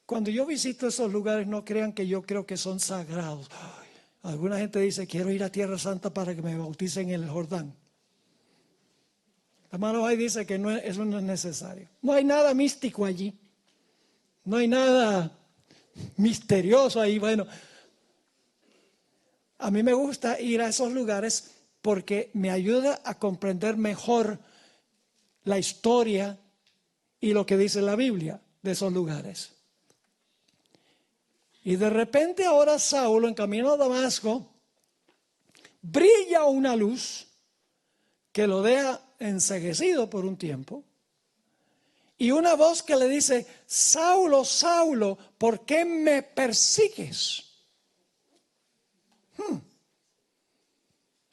cuando yo visito esos lugares, no crean que yo creo que son sagrados. Alguna gente dice, quiero ir a Tierra Santa para que me bauticen en el Jordán. Hermano, ahí dice que eso no es necesario. No hay nada místico allí. No hay nada misterioso ahí. Bueno, a mí me gusta ir a esos lugares porque me ayuda a comprender mejor la historia y lo que dice la Biblia de esos lugares. Y de repente ahora Saulo, en camino a Damasco, brilla una luz que lo deja enceguecido por un tiempo. Y una voz que le dice, Saulo, Saulo, ¿por qué me persigues?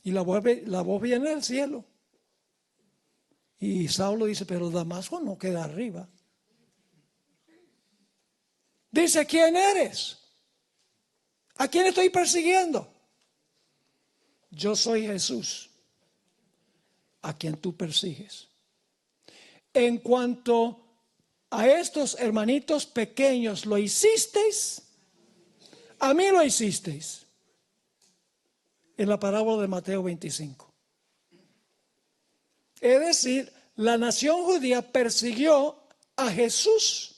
Y la voz viene del cielo. Y Saulo dice, pero Damasco no queda arriba. Dice, ¿quién eres? ¿A quién estoy persiguiendo? Yo soy Jesús, a quien tú persigues. En cuanto a estos hermanitos pequeños lo hicisteis, a mí lo hicisteis. En la parábola de Mateo 25. Es decir, la nación judía persiguió a Jesús.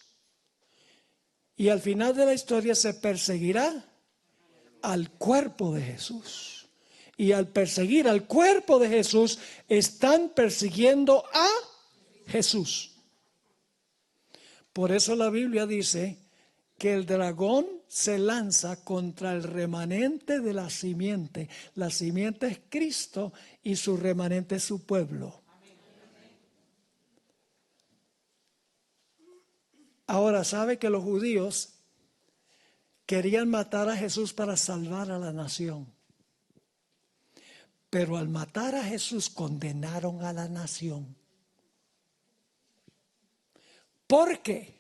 Y al final de la historia se perseguirá al cuerpo de Jesús. Y al perseguir al cuerpo de Jesús, están persiguiendo a Jesús. Por eso la Biblia dice que el dragón se lanza contra el remanente de la simiente. La simiente es Cristo y su remanente es su pueblo. Ahora, ¿sabe que los judíos querían matar a Jesús para salvar a la nación? Pero al matar a Jesús condenaron a la nación. ¿Por qué?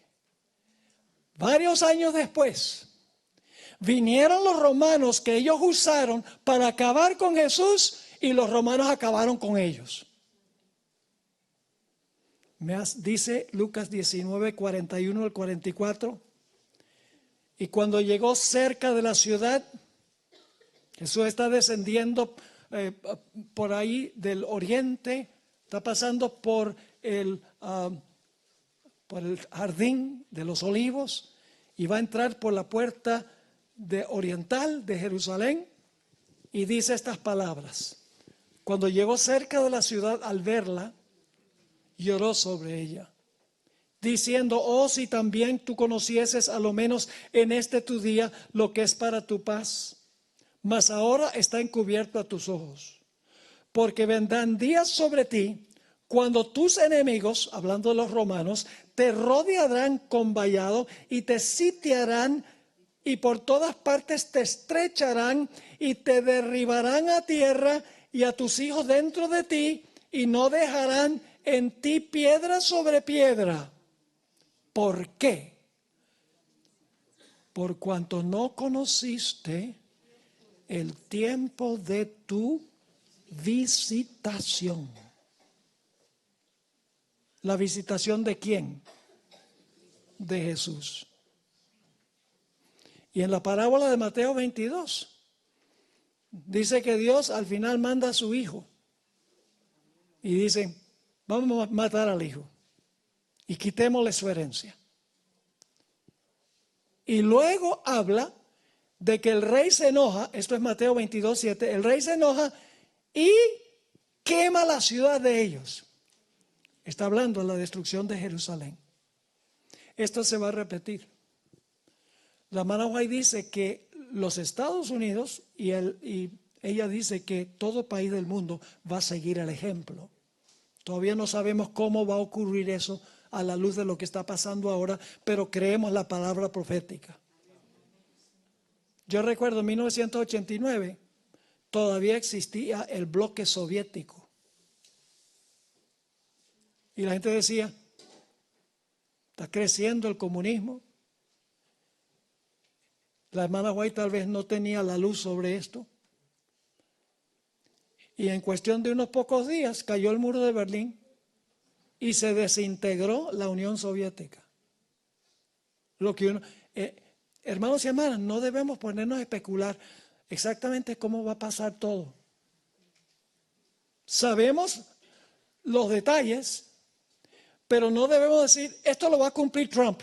Varios años después, vinieron los romanos que ellos usaron para acabar con Jesús y los romanos acabaron con ellos. Dice Lucas 19, 41 al 44. Y cuando llegó cerca de la ciudad, Jesús está descendiendo por ahí del oriente, está pasando por el jardín de los olivos y va a entrar por la puerta oriental de Jerusalén y dice estas palabras. Cuando llegó cerca de la ciudad, al verla, lloró sobre ella, diciendo: oh, si también tú conocieses a lo menos en este tu día lo que es para tu paz, mas ahora está encubierto a tus ojos. Porque vendrán días sobre ti cuando tus enemigos, hablando de los romanos, te rodearán con vallado y te sitiarán y por todas partes te estrecharán y te derribarán a tierra y a tus hijos dentro de ti, y no dejarán en ti piedra sobre piedra. ¿Por qué? Por cuanto no conociste el tiempo de tu visitación. ¿La visitación de quién? De Jesús. Y en la parábola de Mateo 22, dice que Dios al final manda a su hijo. Y dice: vamos a matar al hijo y quitémosle su herencia. Y luego habla de que el rey se enoja, esto es Mateo 22, 7, el rey se enoja y quema la ciudad de ellos. Está hablando de la destrucción de Jerusalén. Esto se va a repetir. La hermana White dice que los Estados Unidos y ella dice que todo país del mundo va a seguir el ejemplo. Todavía no sabemos cómo va a ocurrir eso a la luz de lo que está pasando ahora, pero creemos la palabra profética. Yo recuerdo en 1989 todavía existía el bloque soviético. Y la gente decía: está creciendo el comunismo. La hermana White tal vez no tenía la luz sobre esto. Y en cuestión de unos pocos días cayó el muro de Berlín y se desintegró la Unión Soviética. Lo que hermanos y hermanas, no debemos ponernos a especular exactamente cómo va a pasar todo. Sabemos los detalles, pero no debemos decir: esto lo va a cumplir Trump.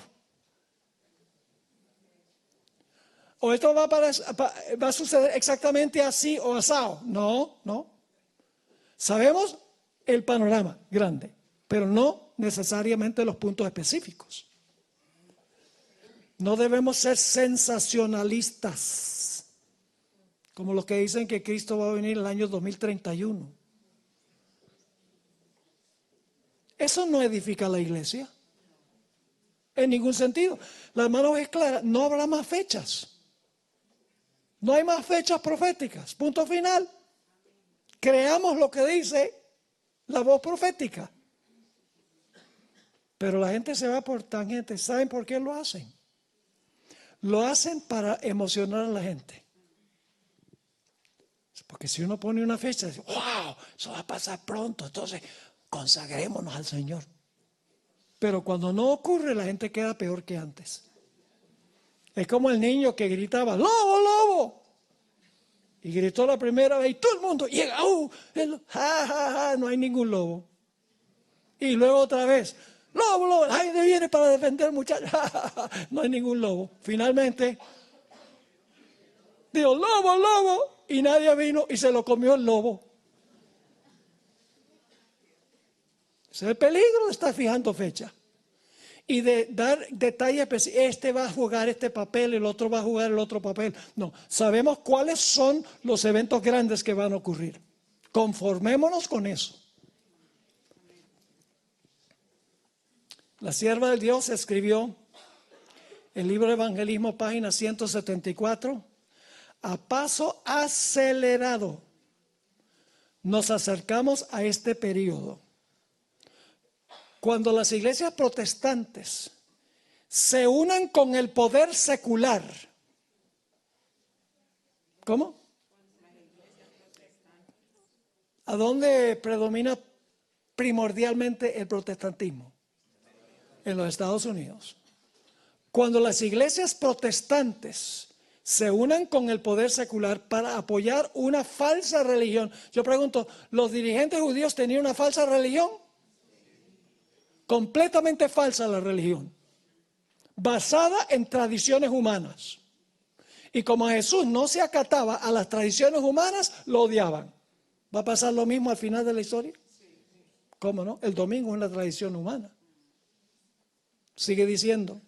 O esto va a suceder exactamente así o asado. No, no. Sabemos el panorama grande, pero no necesariamente los puntos específicos. No debemos ser sensacionalistas, como los que dicen que Cristo va a venir en el año 2031. Eso no edifica la iglesia en ningún sentido. La hermana es clara: no habrá más fechas. No hay más fechas proféticas. Punto final. Creamos lo que dice la voz profética. Pero la gente se va por tangentes. ¿Saben por qué lo hacen? Lo hacen para emocionar a la gente. Porque si uno pone una fecha, dice: wow, eso va a pasar pronto, entonces consagrémonos al Señor. Pero cuando no ocurre, la gente queda peor que antes. Es como el niño que gritaba: ¡lobo, lobo! Y gritó la primera vez y todo el mundo llega: ja, ja, ja, no hay ningún lobo. Y luego otra vez: lobo, lobo, la gente viene para defender muchachos, ja, ja, ja, no hay ningún lobo. Finalmente dijo: lobo, lobo, y nadie vino y se lo comió el lobo. Ese es el peligro de estar fijando fecha y de dar detalles. Este va a jugar este papel, el otro va a jugar el otro papel. No, sabemos cuáles son los eventos grandes que van a ocurrir. Conformémonos con eso. La sierva de Dios escribió el libro de Evangelismo, página 174. A paso acelerado nos acercamos a este periodo, cuando las iglesias protestantes se unan con el poder secular. ¿Cómo? ¿A dónde predomina primordialmente el protestantismo en los Estados Unidos. Cuando las iglesias protestantes se unan con el poder secular para apoyar una falsa religión. Yo pregunto, ¿los dirigentes judíos tenían una falsa religión? Completamente falsa la religión, basada en tradiciones humanas. Y como Jesús no se acataba a las tradiciones humanas, lo odiaban. ¿Va a pasar lo mismo al final de la historia? ¿Cómo no? El domingo es una tradición humana. Sigue diciendo,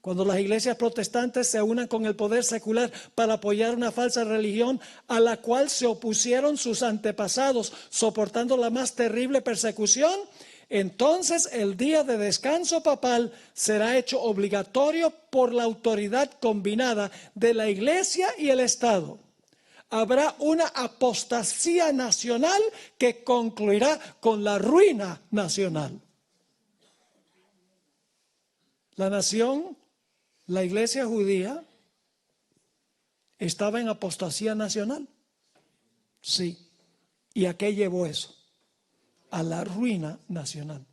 cuando las iglesias protestantes se unan con el poder secular para apoyar una falsa religión a la cual se opusieron sus antepasados, soportando la más terrible persecución, entonces el día de descanso papal será hecho obligatorio por la autoridad combinada de la iglesia y el Estado. Habrá una apostasía nacional que concluirá con la ruina nacional. La nación, la iglesia judía, estaba en apostasía nacional. Sí. ¿Y a qué llevó eso? A la ruina nacional.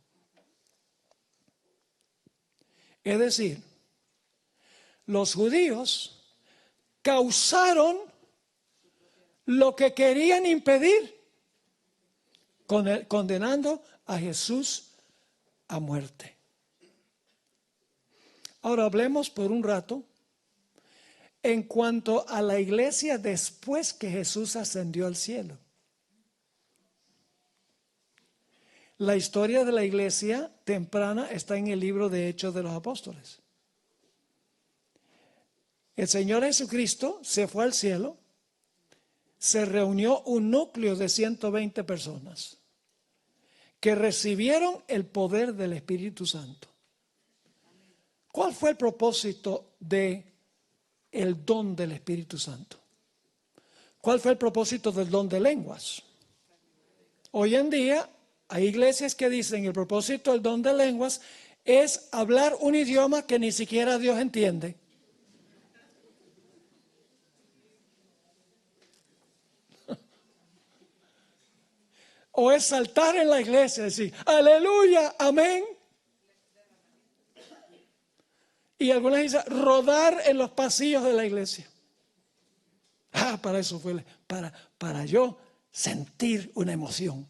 Es decir, los judíos causaron lo que querían impedir, condenando a Jesús a muerte. Ahora hablemos por un rato en cuanto a la iglesia después que Jesús ascendió al cielo. La historia de la iglesia temprana está en el libro de Hechos de los Apóstoles. El Señor Jesucristo se fue al cielo, se reunió un núcleo de 120 personas que recibieron el poder del Espíritu Santo. ¿Cuál fue el propósito del don del Espíritu Santo? ¿Cuál fue el propósito del don de lenguas? Hoy en día hay iglesias que dicen el propósito del don de lenguas es hablar un idioma que ni siquiera Dios entiende. O es saltar en la iglesia y decir, aleluya, amén. Y algunas dicen, rodar en los pasillos de la iglesia. Para eso fue, para yo sentir una emoción.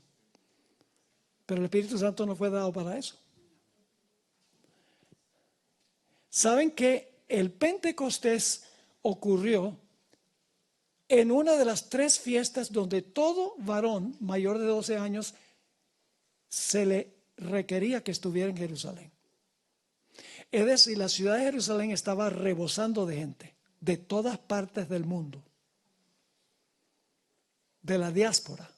Pero el Espíritu Santo no fue dado para eso. ¿Saben que el Pentecostés ocurrió en una de las 3 fiestas donde todo varón mayor de 12 años se le requería que estuviera en Jerusalén? Es decir, la ciudad de Jerusalén estaba rebosando de gente de todas partes del mundo, de la diáspora.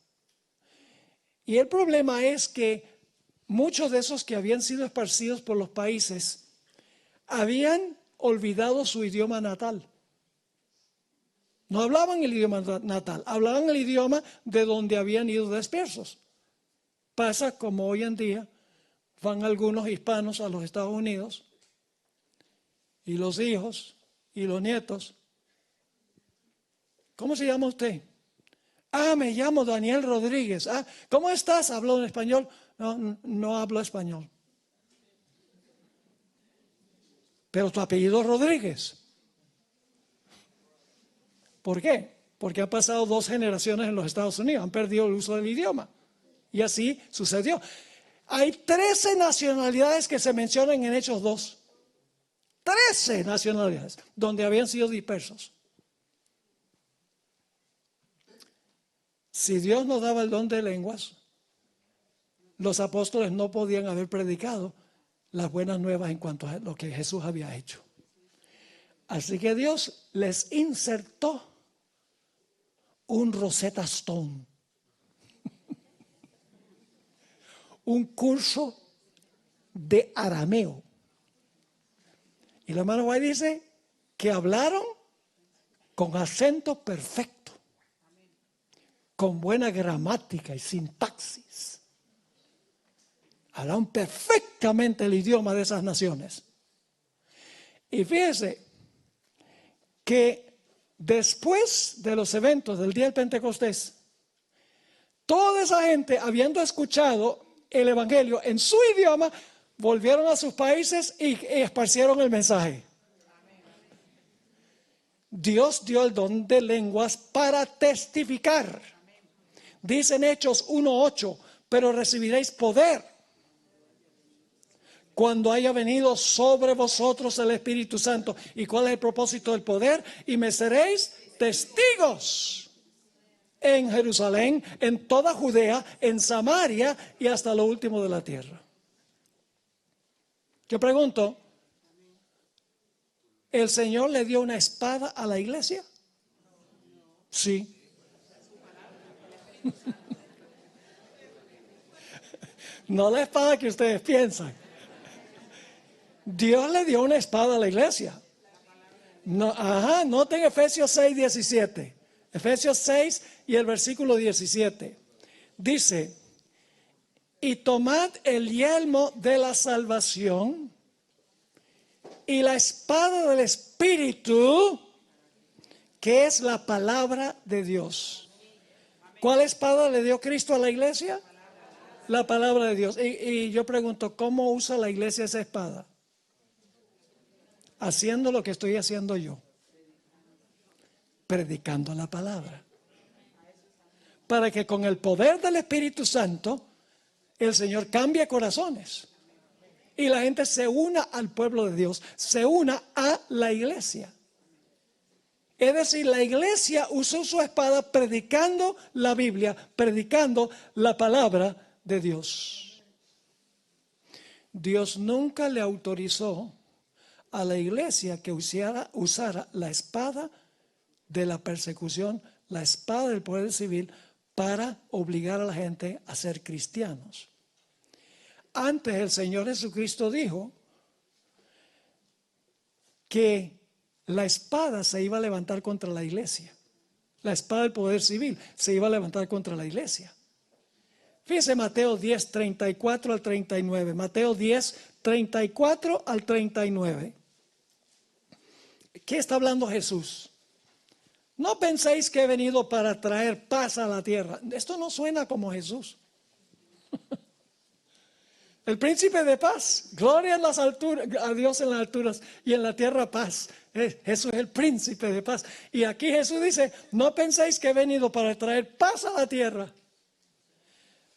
Y el problema es que muchos de esos que habían sido esparcidos por los países habían olvidado su idioma natal. No hablaban el idioma natal, hablaban el idioma de donde habían ido dispersos. Pasa como hoy en día van algunos hispanos a los Estados Unidos y los hijos y los nietos. ¿Cómo se llama usted? Me llamo Daniel Rodríguez. ¿Cómo estás? ¿Habló en español? No hablo español. Pero tu apellido es Rodríguez. ¿Por qué? Porque han pasado 2 generaciones en los Estados Unidos, han perdido el uso del idioma. Y así sucedió. Hay 13 nacionalidades que se mencionan en Hechos 2. 13 nacionalidades donde habían sido dispersos. Si Dios nos daba el don de lenguas, los apóstoles no podían haber predicado las buenas nuevas en cuanto a lo que Jesús había hecho. Así que Dios les insertó un Rosetta Stone, un curso de arameo. Y el hermano White dice que hablaron con acento perfecto, con buena gramática y sintaxis. Hablaron perfectamente el idioma de esas naciones. Y fíjese que después de los eventos del día del Pentecostés, toda esa gente, habiendo escuchado el evangelio en su idioma, volvieron a sus países y esparcieron el mensaje. Dios dio el don de lenguas para testificar. Dice en Hechos 1:8, pero recibiréis poder cuando haya venido sobre vosotros el Espíritu Santo. ¿Y cuál es el propósito del poder? Y me seréis testigos en Jerusalén, en toda Judea, en Samaria y hasta lo último de la tierra. Yo pregunto, ¿el Señor le dio una espada a la iglesia? Sí. No la espada que ustedes piensan. Dios le dio una espada a la iglesia. No, noten Efesios 6:17. Efesios 6 y el versículo 17. Dice, y tomad el yelmo de la salvación y la espada del Espíritu, que es la palabra de Dios. ¿Cuál espada le dio Cristo a la iglesia? La palabra de Dios. Y yo pregunto, ¿cómo usa la iglesia esa espada? Haciendo lo que estoy haciendo yo. Predicando la palabra. Para que con el poder del Espíritu Santo, el Señor cambie corazones. Y la gente se una al pueblo de Dios, se una a la iglesia. Es decir, la iglesia usó su espada predicando la Biblia, predicando la palabra de Dios. Dios nunca le autorizó a la iglesia que usara la espada de la persecución, la espada del poder civil, para obligar a la gente a ser cristianos. Antes el Señor Jesucristo dijo que la espada se iba a levantar contra la iglesia. La espada del poder civil se iba a levantar contra la iglesia. Fíjese Mateo 10, 34 al 39. Mateo 10, 34 al 39. ¿Qué está hablando Jesús? No penséis que he venido para traer paz a la tierra. Esto no suena como Jesús. El príncipe de paz, gloria en las alturas, a Dios en las alturas y en la tierra paz. Eso es el príncipe de paz. Y aquí Jesús dice, no penséis que he venido para traer paz a la tierra.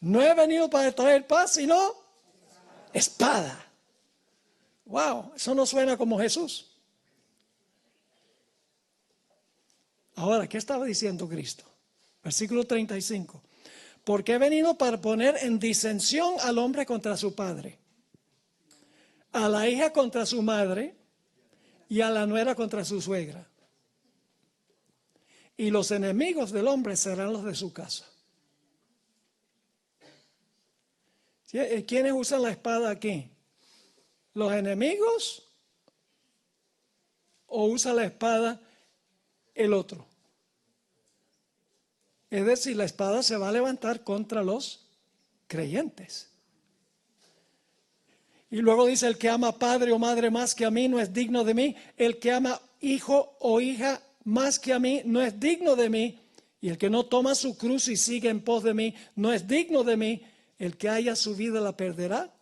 No he venido para traer paz, sino espada. Wow, eso no suena como Jesús. Ahora, ¿qué estaba diciendo Cristo? Versículo 35. Porque he venido para poner en disensión al hombre contra su padre, a la hija contra su madre y a la nuera contra su suegra. Y los enemigos del hombre serán los de su casa. ¿Quiénes usan la espada aquí? ¿Los enemigos o usa la espada el otro? Es decir, la espada se va a levantar contra los creyentes. Y luego dice, el que ama padre o madre más que a mí no es digno de mí. El que ama hijo o hija más que a mí no es digno de mí. Y el que no toma su cruz y sigue en pos de mí no es digno de mí. El que haya su vida la perderá.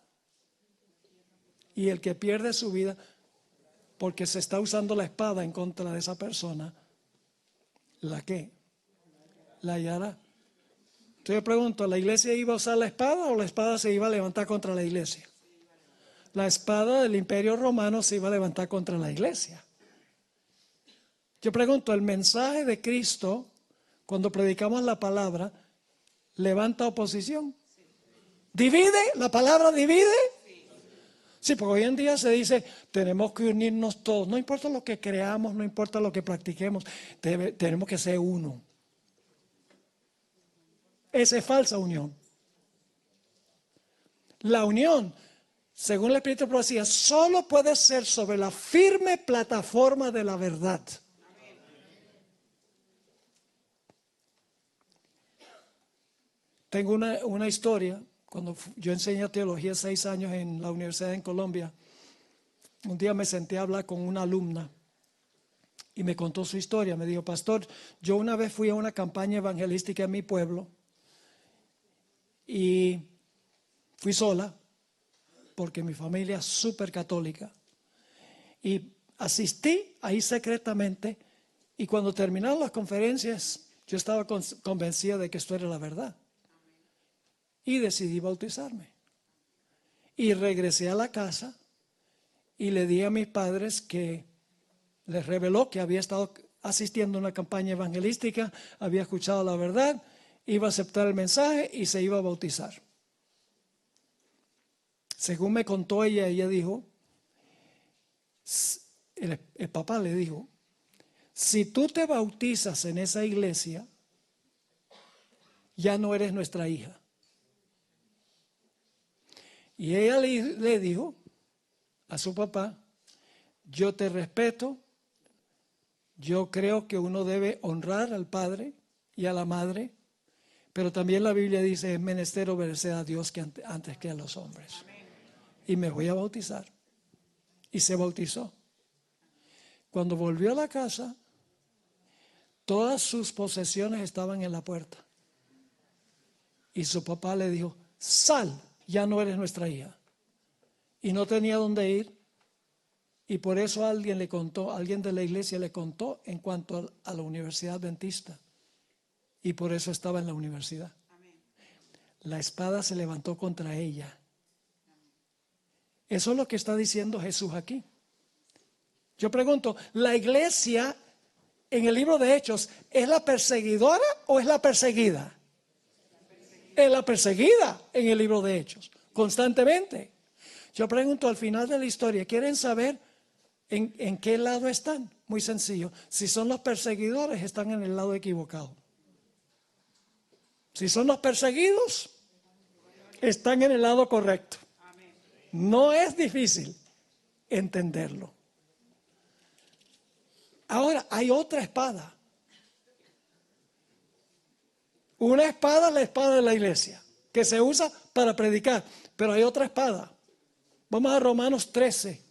Y el que pierde su vida porque se está usando la espada en contra de esa persona, ¿la qué? La hallará. Entonces yo pregunto, ¿la iglesia iba a usar la espada o la espada se iba a levantar contra la iglesia? La espada del Imperio Romano se iba a levantar contra la iglesia. Yo pregunto, ¿el mensaje de Cristo, cuando predicamos la palabra, levanta oposición? ¿Divide? ¿La palabra divide? Sí, porque hoy en día se dice, tenemos que unirnos todos. No importa lo que creamos, no importa lo que practiquemos, tenemos que ser uno. Esa es falsa unión. La unión, según el Espíritu de Profecía, solo puede ser sobre la firme plataforma de la verdad. Tengo una historia. Cuando yo enseñé teología 6 años en la universidad en Colombia, un día me senté a hablar con una alumna y me contó su historia. Me dijo, pastor, yo una vez fui a una campaña evangelística en mi pueblo y Fui sola, porque mi familia es súper católica. Y asistí ahí secretamente, y cuando terminaron las conferencias, yo estaba convencida de que esto era la verdad. Y decidí bautizarme. Y regresé a la casa y le di a mis padres que les reveló que había estado asistiendo a una campaña evangelística, había escuchado la verdad, iba a aceptar el mensaje y se iba a bautizar. Según me contó ella dijo, el papá le dijo, si tú te bautizas en esa iglesia, ya no eres nuestra hija. Y ella le dijo a su papá, yo te respeto, yo creo que uno debe honrar al padre y a la madre, pero también la Biblia dice, es menester obedecer a Dios antes que a los hombres. Y me voy a bautizar. Y se bautizó. Cuando volvió a la casa, todas sus posesiones estaban en la puerta. Y su papá le dijo, sal, ya no eres nuestra hija. Y no tenía dónde ir. Y por eso alguien de la iglesia le contó en cuanto a la Universidad Adventista. Y por eso estaba en la universidad. La espada se levantó contra ella. Eso es lo que está diciendo Jesús aquí. Yo pregunto, ¿la iglesia en el libro de Hechos es la perseguidora o es la perseguida? Es la perseguida en el libro de Hechos, constantemente. Yo pregunto al final de la historia, ¿quieren saber en qué lado están? Muy sencillo. Si son los perseguidores, están en el lado equivocado. Si son los perseguidos, están en el lado correcto. No es difícil entenderlo. Ahora, hay otra espada. Una espada es la espada de la iglesia, que se usa para predicar. Pero hay otra espada. Vamos a Romanos 13.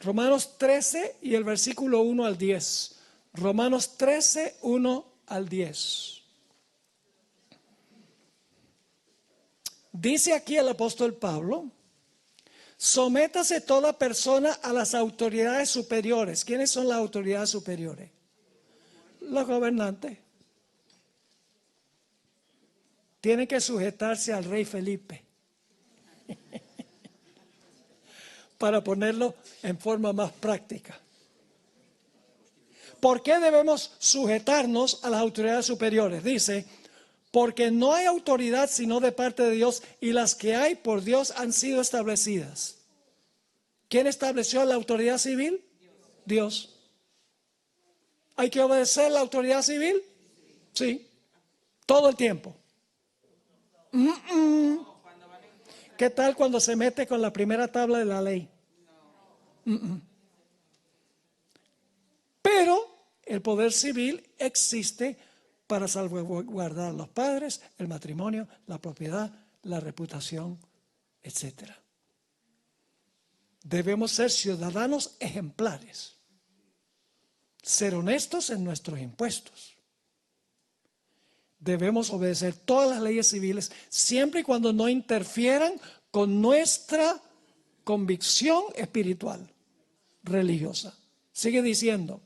Romanos 13 y el versículo 1 al 10. Romanos 13, 1 al 10. Dice aquí el apóstol Pablo, sométase toda persona a las autoridades superiores. ¿Quiénes son las autoridades superiores? Los gobernantes. Tienen que sujetarse al rey Felipe. Para ponerlo en forma más práctica. ¿Por qué debemos sujetarnos a las autoridades superiores? Dice, porque no hay autoridad sino de parte de Dios, y las que hay por Dios han sido establecidas. ¿Quién estableció la autoridad civil? Dios. ¿Hay que obedecer la autoridad civil? Sí. Todo el tiempo. ¿Qué tal cuando se mete con la primera tabla de la ley? Pero el poder civil existe para salvaguardar a los padres, el matrimonio, la propiedad, la reputación, etc. Debemos ser ciudadanos ejemplares, ser honestos en nuestros impuestos. Debemos obedecer todas las leyes civiles siempre y cuando no interfieran con nuestra convicción espiritual, religiosa. Sigue diciendo,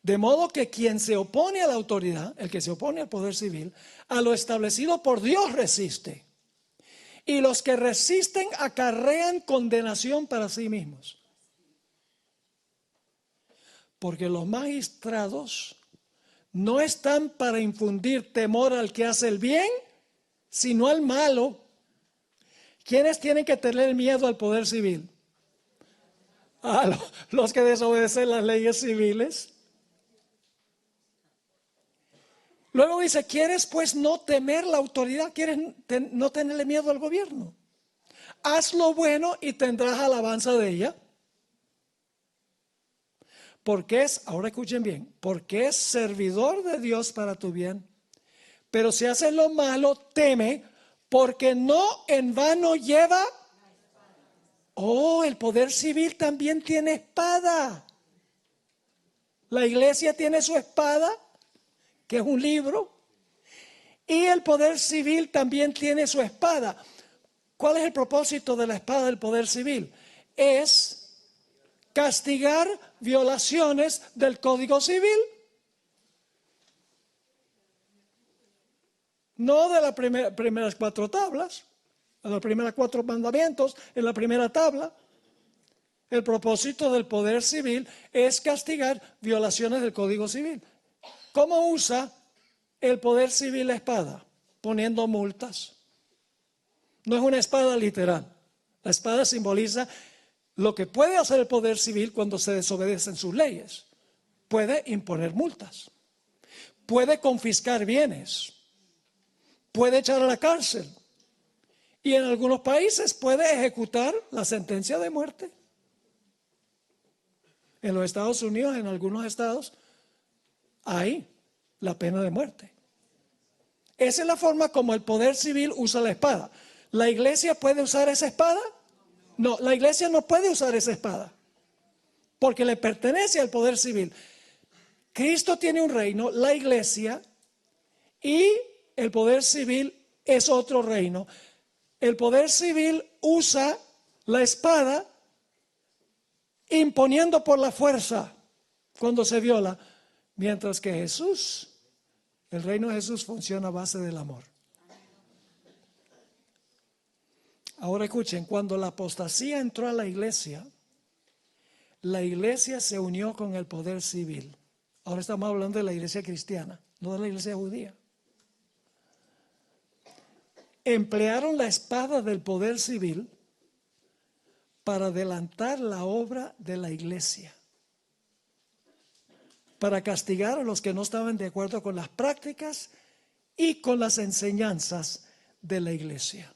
de modo que quien se opone a la autoridad, el que se opone al poder civil, a lo establecido por Dios resiste. Y los que resisten acarrean condenación para sí mismos. Porque los magistrados no están para infundir temor al que hace el bien, sino al malo. ¿Quiénes tienen que tener miedo al poder civil? A los que desobedecen las leyes civiles. Luego dice, ¿quieres pues no temer la autoridad? ¿Quieres no tenerle miedo al gobierno? Haz lo bueno y tendrás alabanza de ella. Porque ahora escuchen bien, porque es servidor de Dios para tu bien. Pero si haces lo malo, teme, porque no en vano lleva. Oh, el poder civil también tiene espada. La iglesia tiene su espada, que es un libro. Y el poder civil también tiene su espada. ¿Cuál es el propósito de la espada del poder civil? Es castigar violaciones del Código Civil. No de las primeras 4 tablas, de los primeros 4 mandamientos en la primera tabla. El propósito del poder civil es castigar violaciones del Código Civil. ¿Cómo usa el poder civil la espada? Poniendo multas. No es una espada literal. La espada simboliza lo que puede hacer el poder civil cuando se desobedecen sus leyes. Puede imponer multas. Puede confiscar bienes. Puede echar a la cárcel. Y en algunos países puede ejecutar la sentencia de muerte. En los Estados Unidos, en algunos estados, hay la pena de muerte. Esa es la forma como el poder civil usa la espada. ¿La iglesia puede usar esa espada? No, la iglesia no puede usar esa espada, porque le pertenece al poder civil. Cristo tiene un reino, la iglesia, y el poder civil es otro reino. El poder civil usa la espada imponiendo por la fuerza cuando se viola, mientras que Jesús, el reino de Jesús funciona a base del amor. Ahora escuchen, cuando la apostasía entró a la iglesia se unió con el poder civil. Ahora estamos hablando de la iglesia cristiana, no de la iglesia judía. Emplearon la espada del poder civil para adelantar la obra de la iglesia, para castigar a los que no estaban de acuerdo con las prácticas y con las enseñanzas de la iglesia.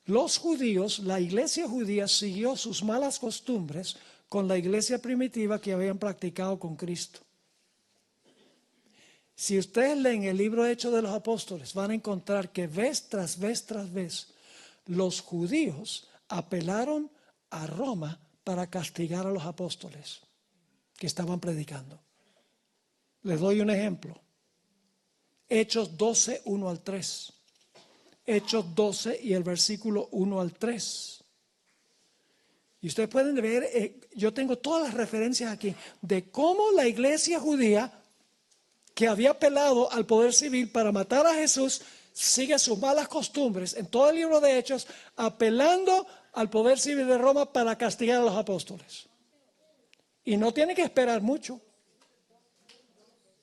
Los judíos, la iglesia judía siguió sus malas costumbres con la iglesia primitiva que habían practicado con Cristo. Si ustedes leen el libro Hechos de los Apóstoles, van a encontrar que vez tras vez tras vez, los judíos apelaron a Roma para castigar a los apóstoles que estaban predicando. Les doy un ejemplo. Hechos 12, 1 al 3. Hechos 12 y el versículo 1 al 3. Y ustedes pueden ver, yo tengo todas las referencias aquí de cómo la iglesia judía, que había apelado al poder civil para matar a Jesús, sigue sus malas costumbres en todo el libro de Hechos, apelando al poder civil de Roma para castigar a los apóstoles. Y no tiene que esperar mucho,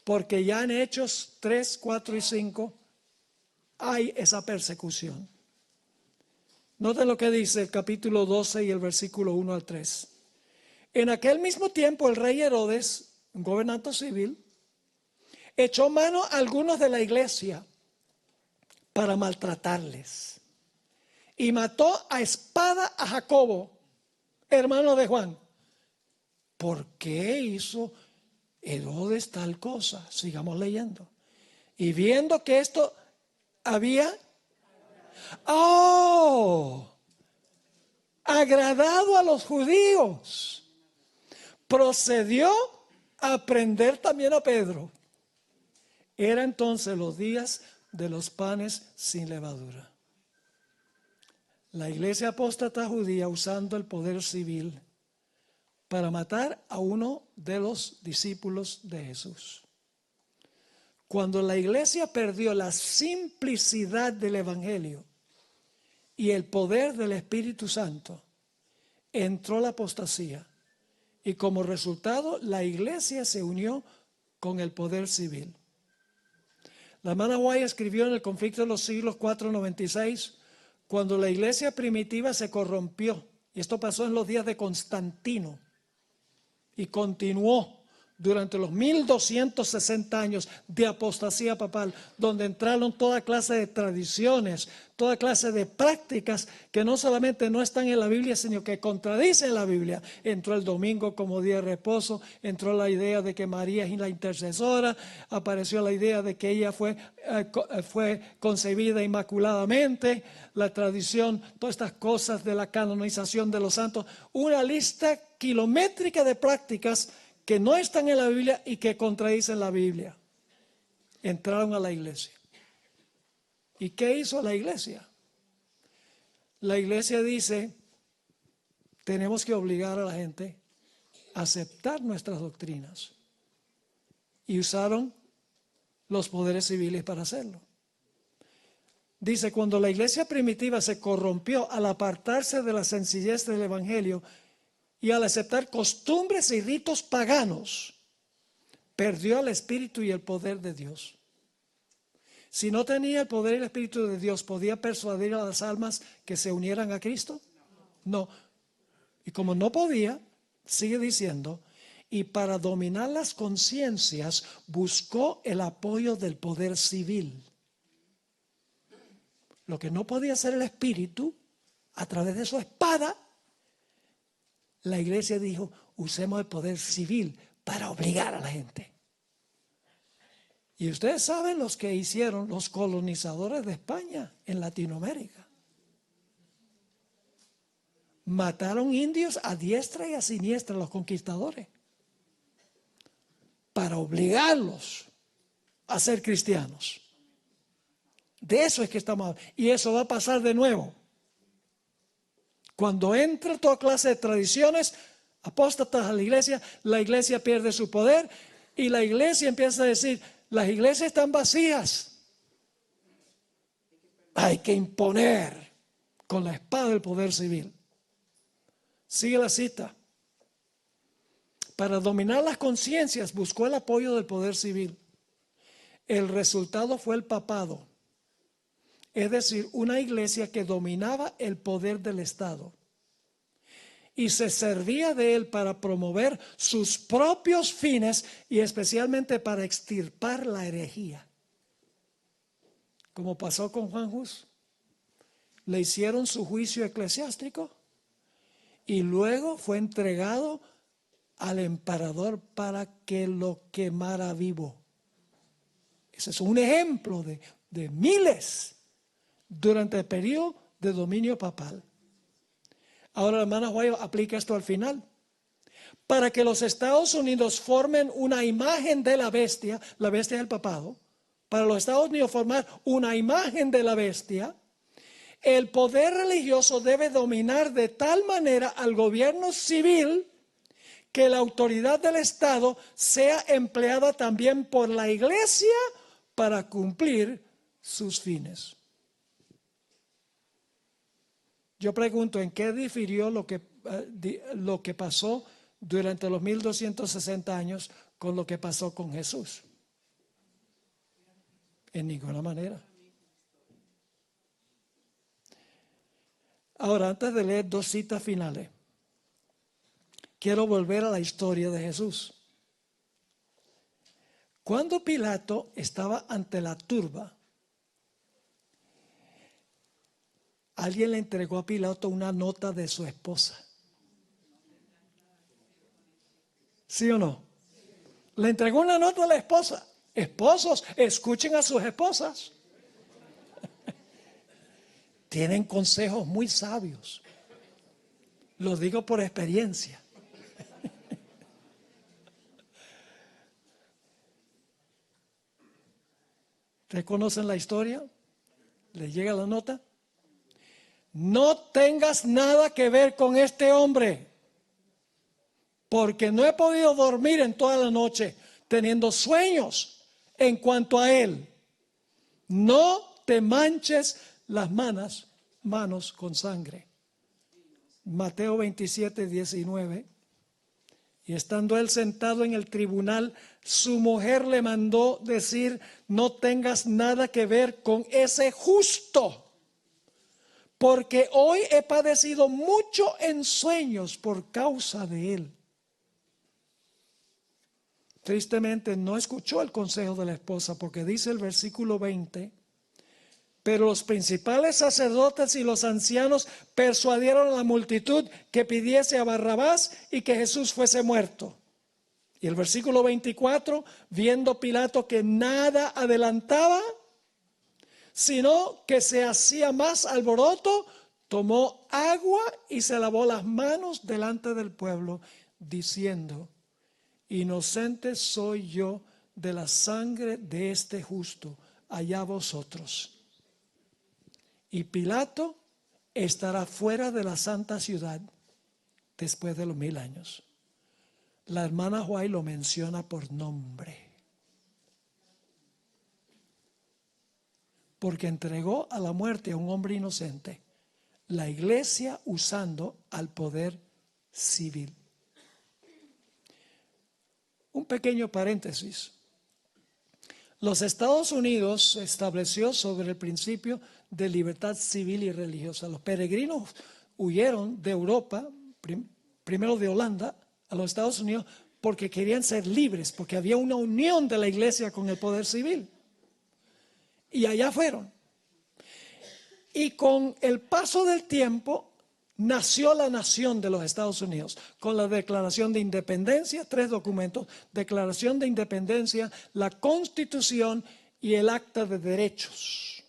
porque ya en Hechos 3, 4 y 5 hay esa persecución. Noten lo que dice el capítulo 12 y el versículo 1 al 3. En aquel mismo tiempo el rey Herodes, un gobernante civil, echó mano a algunos de la iglesia para maltratarles. Y mató a espada a Jacobo, hermano de Juan. ¿Por qué hizo Herodes tal cosa? Sigamos leyendo. Y viendo que esto había agradado a los judíos, procedió a prender también a Pedro. Era entonces los días de los panes sin levadura. La iglesia apóstata judía usando el poder civil para matar a uno de los discípulos de Jesús. Cuando la iglesia perdió la simplicidad del evangelio y el poder del Espíritu Santo, entró la apostasía y como resultado la iglesia se unió con el poder civil. La hermana White escribió en el Conflicto de los Siglos 496, cuando la iglesia primitiva se corrompió, y esto pasó en los días de Constantino, y continuó durante los 1260 años de apostasía papal, donde entraron toda clase de tradiciones, toda clase de prácticas que no solamente no están en la Biblia, sino que contradicen la Biblia. Entró el domingo como día de reposo, entró la idea de que María es la intercesora, apareció la idea de que ella fue concebida inmaculadamente, la tradición, todas estas cosas de la canonización de los santos, una lista kilométrica de prácticas que no están en la Biblia y que contradicen la Biblia. entraron a la iglesia. ¿Y qué hizo la iglesia? La iglesia dice, tenemos que obligar a la gente a aceptar nuestras doctrinas. Y usaron los poderes civiles para hacerlo. Dice, cuando la iglesia primitiva se corrompió al apartarse de la sencillez del evangelio y al aceptar costumbres y ritos paganos, perdió el espíritu y el poder de Dios. Si no tenía el poder y el espíritu de Dios, ¿podía persuadir a las almas que se unieran a Cristo? No. Y como no podía, sigue diciendo, y para dominar las conciencias buscó el apoyo del poder civil. Lo que no podía hacer el espíritu a través de su espada, la iglesia dijo, usemos el poder civil para obligar a la gente. Y ustedes saben los que hicieron los colonizadores de España en Latinoamérica. Mataron indios a diestra y a siniestra, los conquistadores, para obligarlos a ser cristianos. De eso es que estamos hablando. Y eso va a pasar de nuevo. Cuando entra toda clase de tradiciones apóstatas a la iglesia pierde su poder y la iglesia empieza a decir, las iglesias están vacías. Hay que imponer con la espada del poder civil. Sigue la cita. Para dominar las conciencias buscó el apoyo del poder civil. El resultado fue el papado. Es decir, una iglesia que dominaba el poder del Estado y se servía de él para promover sus propios fines y especialmente para extirpar la herejía. Como pasó con Juan Hus. Le hicieron su juicio eclesiástico y luego fue entregado al emperador para que lo quemara vivo. Ese es un ejemplo de miles durante el periodo de dominio papal. Ahora la hermana White aplica esto al final. Para que los Estados Unidos formen una imagen de la bestia es el papado, para los Estados Unidos formar una imagen de la bestia, el poder religioso debe dominar de tal manera al gobierno civil que la autoridad del Estado sea empleada también por la iglesia para cumplir sus fines. Yo pregunto, ¿en qué difirió lo que pasó durante los 1260 años con lo que pasó con Jesús? En ninguna manera. Ahora, antes de leer dos citas finales, quiero volver a la historia de Jesús. Cuando Pilato estaba ante la turba, alguien le entregó a Pilato una nota de su esposa. ¿Sí o no? Le entregó una nota a la esposa. Esposos, escuchen a sus esposas. Tienen consejos muy sabios. Lo digo por experiencia. ¿Ustedes conocen la historia? ¿Les llega la nota? No tengas nada que ver con este hombre, porque no he podido dormir en toda la noche, teniendo sueños en cuanto a él. No te manches las manos con sangre. Mateo 27, 19. Y estando él sentado en el tribunal, su mujer le mandó decir, no tengas nada que ver con ese justo, porque hoy he padecido mucho en sueños por causa de él. Tristemente no escuchó el consejo de la esposa, porque dice el versículo 20, pero los principales sacerdotes y los ancianos persuadieron a la multitud que pidiese a Barrabás y que Jesús fuese muerto. Y el versículo 24, viendo Pilato que nada adelantaba, sino que se hacía más alboroto, tomó agua y se lavó las manos delante del pueblo, diciendo, inocente soy yo de la sangre de este justo, allá vosotros. Y Pilato estará fuera de la santa ciudad después de los 1000 años. La hermana White lo menciona por nombre, porque entregó a la muerte a un hombre inocente, la iglesia usando al poder civil. Un pequeño paréntesis. Los Estados Unidos se estableció sobre el principio de libertad civil y religiosa. Los peregrinos huyeron de Europa, primero de Holanda, a los Estados Unidos, porque querían ser libres, porque había una unión de la iglesia con el poder civil. Y allá fueron. Y con el paso del tiempo nació la nación de los Estados Unidos, con la Declaración de Independencia, 3 documentos: Declaración de Independencia, la Constitución y el Acta de Derechos.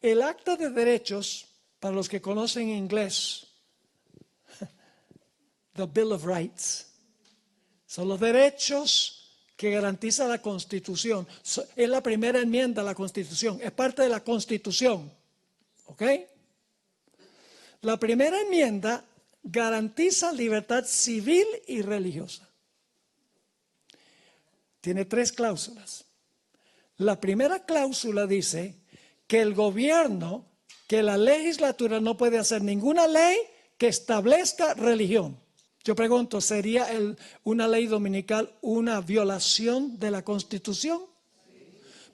El Acta de Derechos, para los que conocen inglés, the Bill of Rights, son los derechos que garantiza la Constitución. Es la primera enmienda a la Constitución, es parte de la Constitución, ¿ok? La primera enmienda garantiza libertad civil y religiosa. Tiene 3 cláusulas. La primera cláusula dice que el gobierno, que la legislatura no puede hacer ninguna ley que establezca religión. Yo pregunto, ¿sería una ley dominical una violación de la Constitución?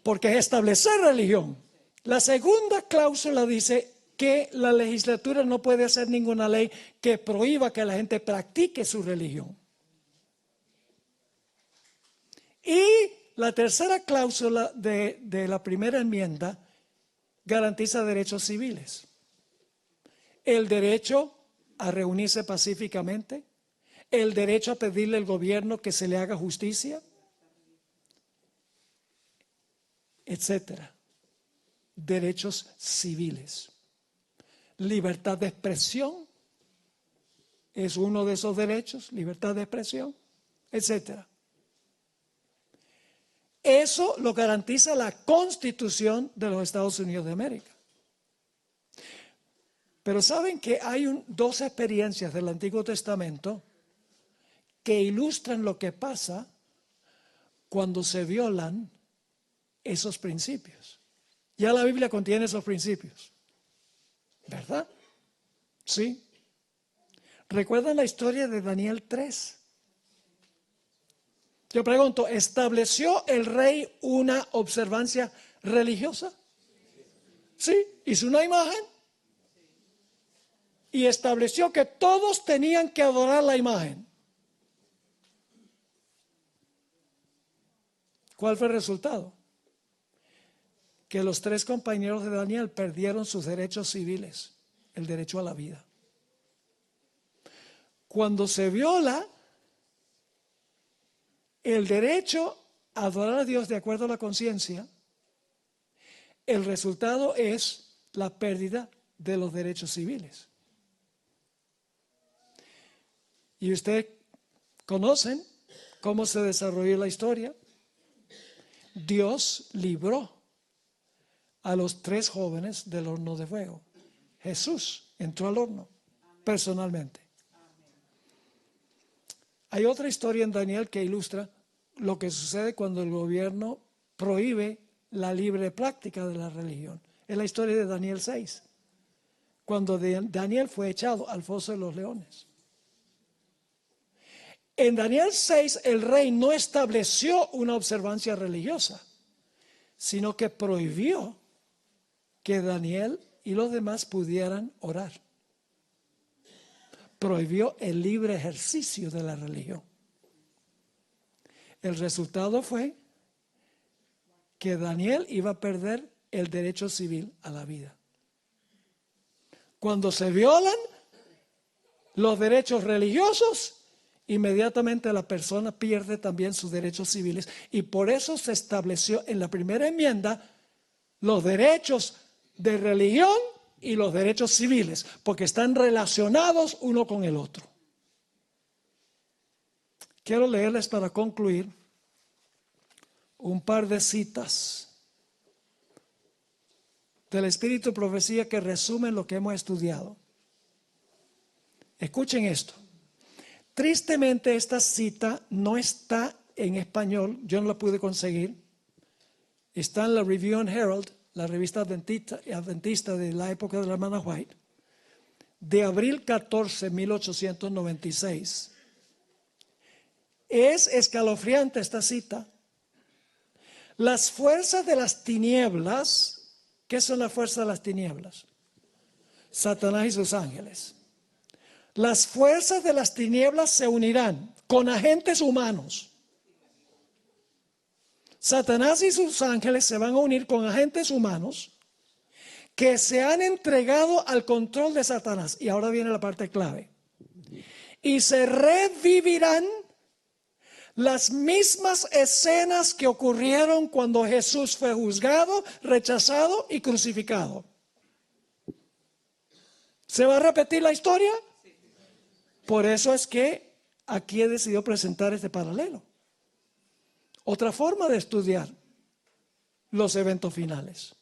Porque es establecer religión. La segunda cláusula dice que la legislatura no puede hacer ninguna ley que prohíba que la gente practique su religión. Y la tercera cláusula de la primera enmienda garantiza derechos civiles. El derecho a reunirse pacíficamente, el derecho a pedirle al gobierno que se le haga justicia, etcétera. Derechos civiles. Libertad de expresión es uno de esos derechos, libertad de expresión, etcétera. Eso lo garantiza la Constitución de los Estados Unidos de América. Pero saben que hay 2 experiencias del Antiguo Testamento que ilustran lo que pasa cuando se violan esos principios. Ya la Biblia contiene esos principios, ¿verdad? Sí. ¿Recuerdan la historia de Daniel 3? Yo pregunto, ¿estableció el rey una observancia religiosa? Sí, hizo una imagen y estableció que todos tenían que adorar la imagen. ¿Cuál fue el resultado? Que los 3 compañeros de Daniel perdieron sus derechos civiles, el derecho a la vida. Cuando se viola el derecho a adorar a Dios de acuerdo a la conciencia, el resultado es la pérdida de los derechos civiles. Y ustedes conocen cómo se desarrolló la historia. Dios libró a los 3 jóvenes del horno de fuego. Jesús entró al horno personalmente. Hay otra historia en Daniel que ilustra lo que sucede cuando el gobierno prohíbe la libre práctica de la religión. Es la historia de Daniel 6, cuando Daniel fue echado al foso de los leones. En Daniel 6 el rey no estableció una observancia religiosa, sino que prohibió que Daniel y los demás pudieran orar. Prohibió el libre ejercicio de la religión. El resultado fue que Daniel iba a perder el derecho civil a la vida. Cuando se violan los derechos religiosos, inmediatamente la persona pierde también sus derechos civiles, y por eso se estableció en la primera enmienda los derechos de religión y los derechos civiles, porque están relacionados uno con el otro. Quiero leerles para concluir un par de citas del Espíritu de Profecía que resumen lo que hemos estudiado. Escuchen esto. Tristemente esta cita no está en español, yo no la pude conseguir. Está en la Review and Herald, la revista adventista de la época de la hermana White, de abril 14, 1896. Es escalofriante esta cita. Las fuerzas de las tinieblas, ¿qué son las fuerzas de las tinieblas? Satanás y sus ángeles. Las fuerzas de las tinieblas se unirán con agentes humanos. Satanás y sus ángeles se van a unir con agentes humanos que se han entregado al control de Satanás. Y ahora viene la parte clave. Y se revivirán las mismas escenas que ocurrieron cuando Jesús fue juzgado, rechazado y crucificado. ¿Se va a repetir la historia? Por eso es que aquí he decidido presentar este paralelo. Otra forma de estudiar los eventos finales.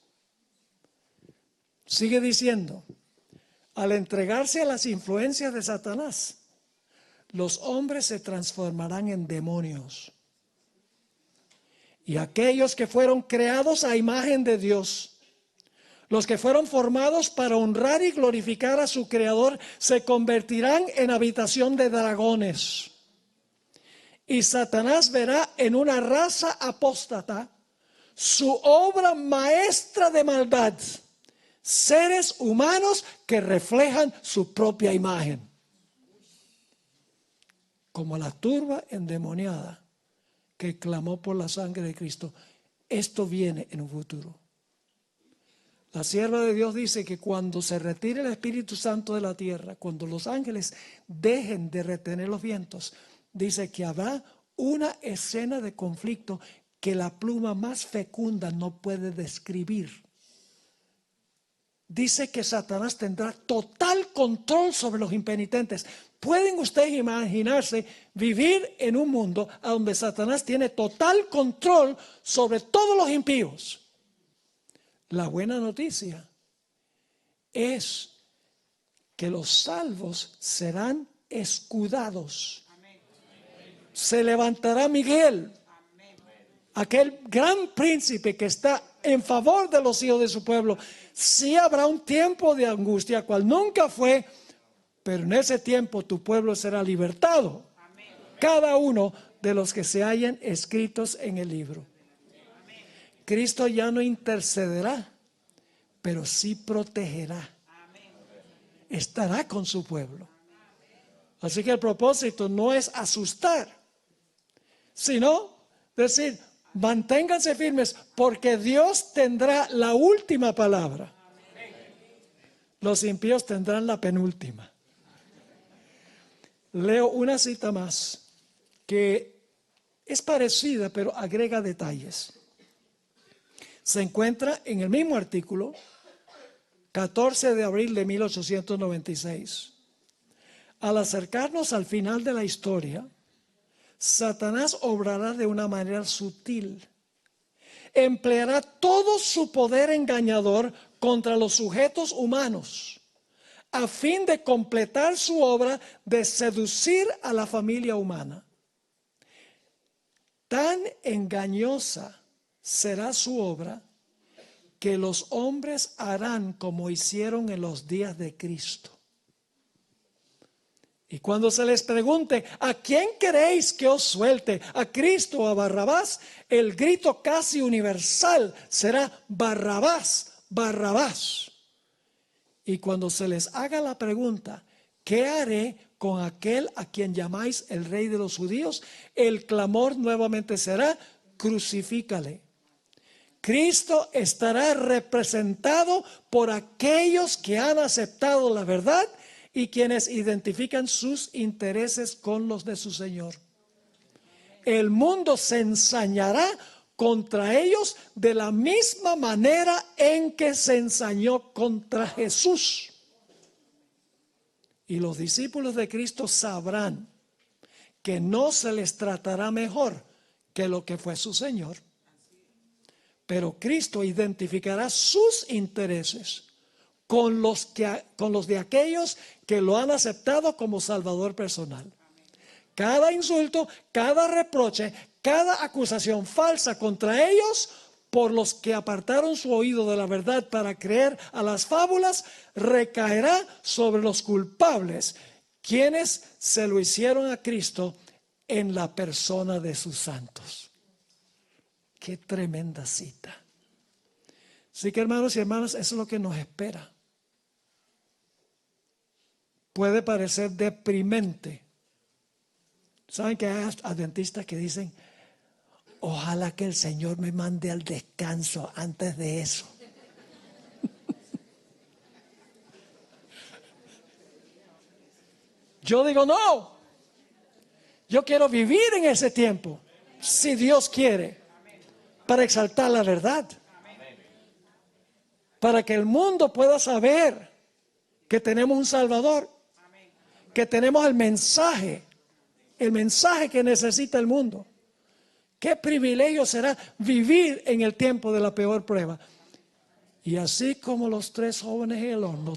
Sigue diciendo, al entregarse a las influencias de Satanás, los hombres se transformarán en demonios. Y aquellos que fueron creados a imagen de Dios, los que fueron formados para honrar y glorificar a su Creador, se convertirán en habitación de dragones. Y Satanás verá en una raza apóstata su obra maestra de maldad. Seres humanos que reflejan su propia imagen. Como la turba endemoniada que clamó por la sangre de Cristo. Esto viene en un futuro. La sierva de Dios dice que cuando se retire el Espíritu Santo de la tierra, cuando los ángeles dejen de retener los vientos, dice que habrá una escena de conflicto que la pluma más fecunda no puede describir. Dice que Satanás tendrá total control sobre los impenitentes. ¿Pueden ustedes imaginarse vivir en un mundo donde Satanás tiene total control sobre todos los impíos? La buena noticia es que los salvos serán escudados. Se levantará Miguel, aquel gran príncipe que está en favor de los hijos de su pueblo. Sí habrá un tiempo de angustia, cual nunca fue, pero en ese tiempo tu pueblo será libertado. Cada uno de los que se hallen escritos en el libro. Cristo ya no intercederá, pero sí protegerá. Estará con su pueblo. Así que el propósito no es asustar, sino decir, manténganse firmes porque Dios tendrá la última palabra. Los impíos tendrán la penúltima. Leo una cita más que es parecida pero agrega detalles. Se encuentra en el mismo artículo, 14 de abril de 1896. Al acercarnos al final de la historia, Satanás obrará de una manera sutil. Empleará todo su poder engañador contra los sujetos humanos, a fin de completar su obra de seducir a la familia humana. Tan engañosa será su obra que los hombres harán como hicieron en los días de Cristo. Y cuando se les pregunte, ¿a quién queréis que os suelte? ¿A Cristo o a Barrabás? El grito casi universal será Barrabás, Barrabás. Y cuando se les haga la pregunta, ¿qué haré con aquel a quien llamáis el rey de los judíos? El clamor nuevamente será, crucifícale. Cristo estará representado por aquellos que han aceptado la verdad y quienes identifican sus intereses con los de su Señor. El mundo se ensañará contra ellos de la misma manera en que se ensañó contra Jesús. Y los discípulos de Cristo sabrán que no se les tratará mejor que lo que fue su Señor. Pero Cristo identificará sus intereses con los de aquellos que lo han aceptado como Salvador personal. Cada insulto, cada reproche, cada acusación falsa contra ellos, por los que apartaron su oído de la verdad para creer a las fábulas, recaerá sobre los culpables, quienes se lo hicieron a Cristo en la persona de sus santos. Qué tremenda cita. Así que, hermanos y hermanas, eso es lo que nos espera. Puede parecer deprimente. ¿Saben que hay adventistas que dicen: ojalá que el Señor me mande al descanso antes de eso? Yo digo no. Yo quiero vivir en ese tiempo, si Dios quiere, para exaltar la verdad. Para que el mundo pueda saber que tenemos un Salvador, que tenemos el mensaje que necesita el mundo. Qué privilegio será vivir en el tiempo de la peor prueba. Y así como los 3 jóvenes en el horno,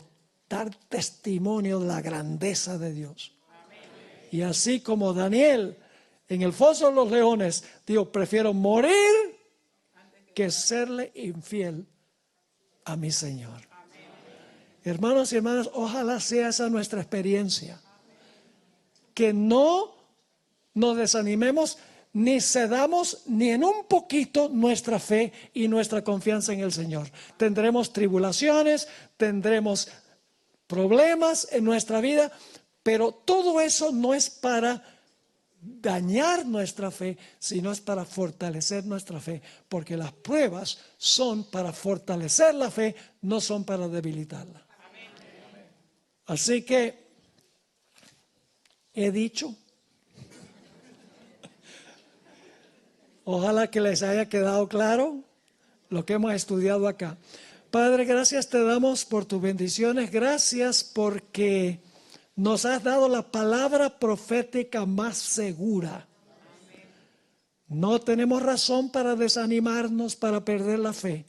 dar testimonio de la grandeza de Dios. Y así como Daniel en el foso de los leones dijo: prefiero morir que serle infiel a mi Señor. Hermanos y hermanas, ojalá sea esa nuestra experiencia. Que no nos desanimemos ni cedamos ni en un poquito nuestra fe y nuestra confianza en el Señor. Tendremos tribulaciones, tendremos problemas en nuestra vida, pero todo eso no es para dañar nuestra fe, sino es para fortalecer nuestra fe, porque las pruebas son para fortalecer la fe, no son para debilitarla. Así que he dicho, ojalá que les haya quedado claro lo que hemos estudiado acá. Padre, gracias te damos por tus bendiciones, gracias porque nos has dado la palabra profética más segura. No tenemos razón para desanimarnos, para perder la fe,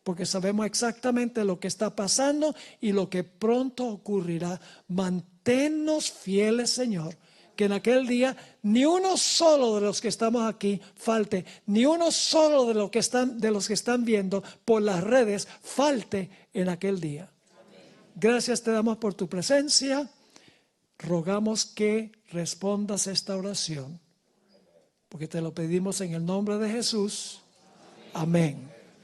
porque sabemos exactamente lo que está pasando y lo que pronto ocurrirá. Manténnos fieles, Señor, que en aquel día ni uno solo de los que estamos aquí falte, ni uno solo de los que están viendo por las redes falte en aquel día. Gracias te damos por tu presencia. Rogamos que respondas esta oración, porque te lo pedimos en el nombre de Jesús. Amén.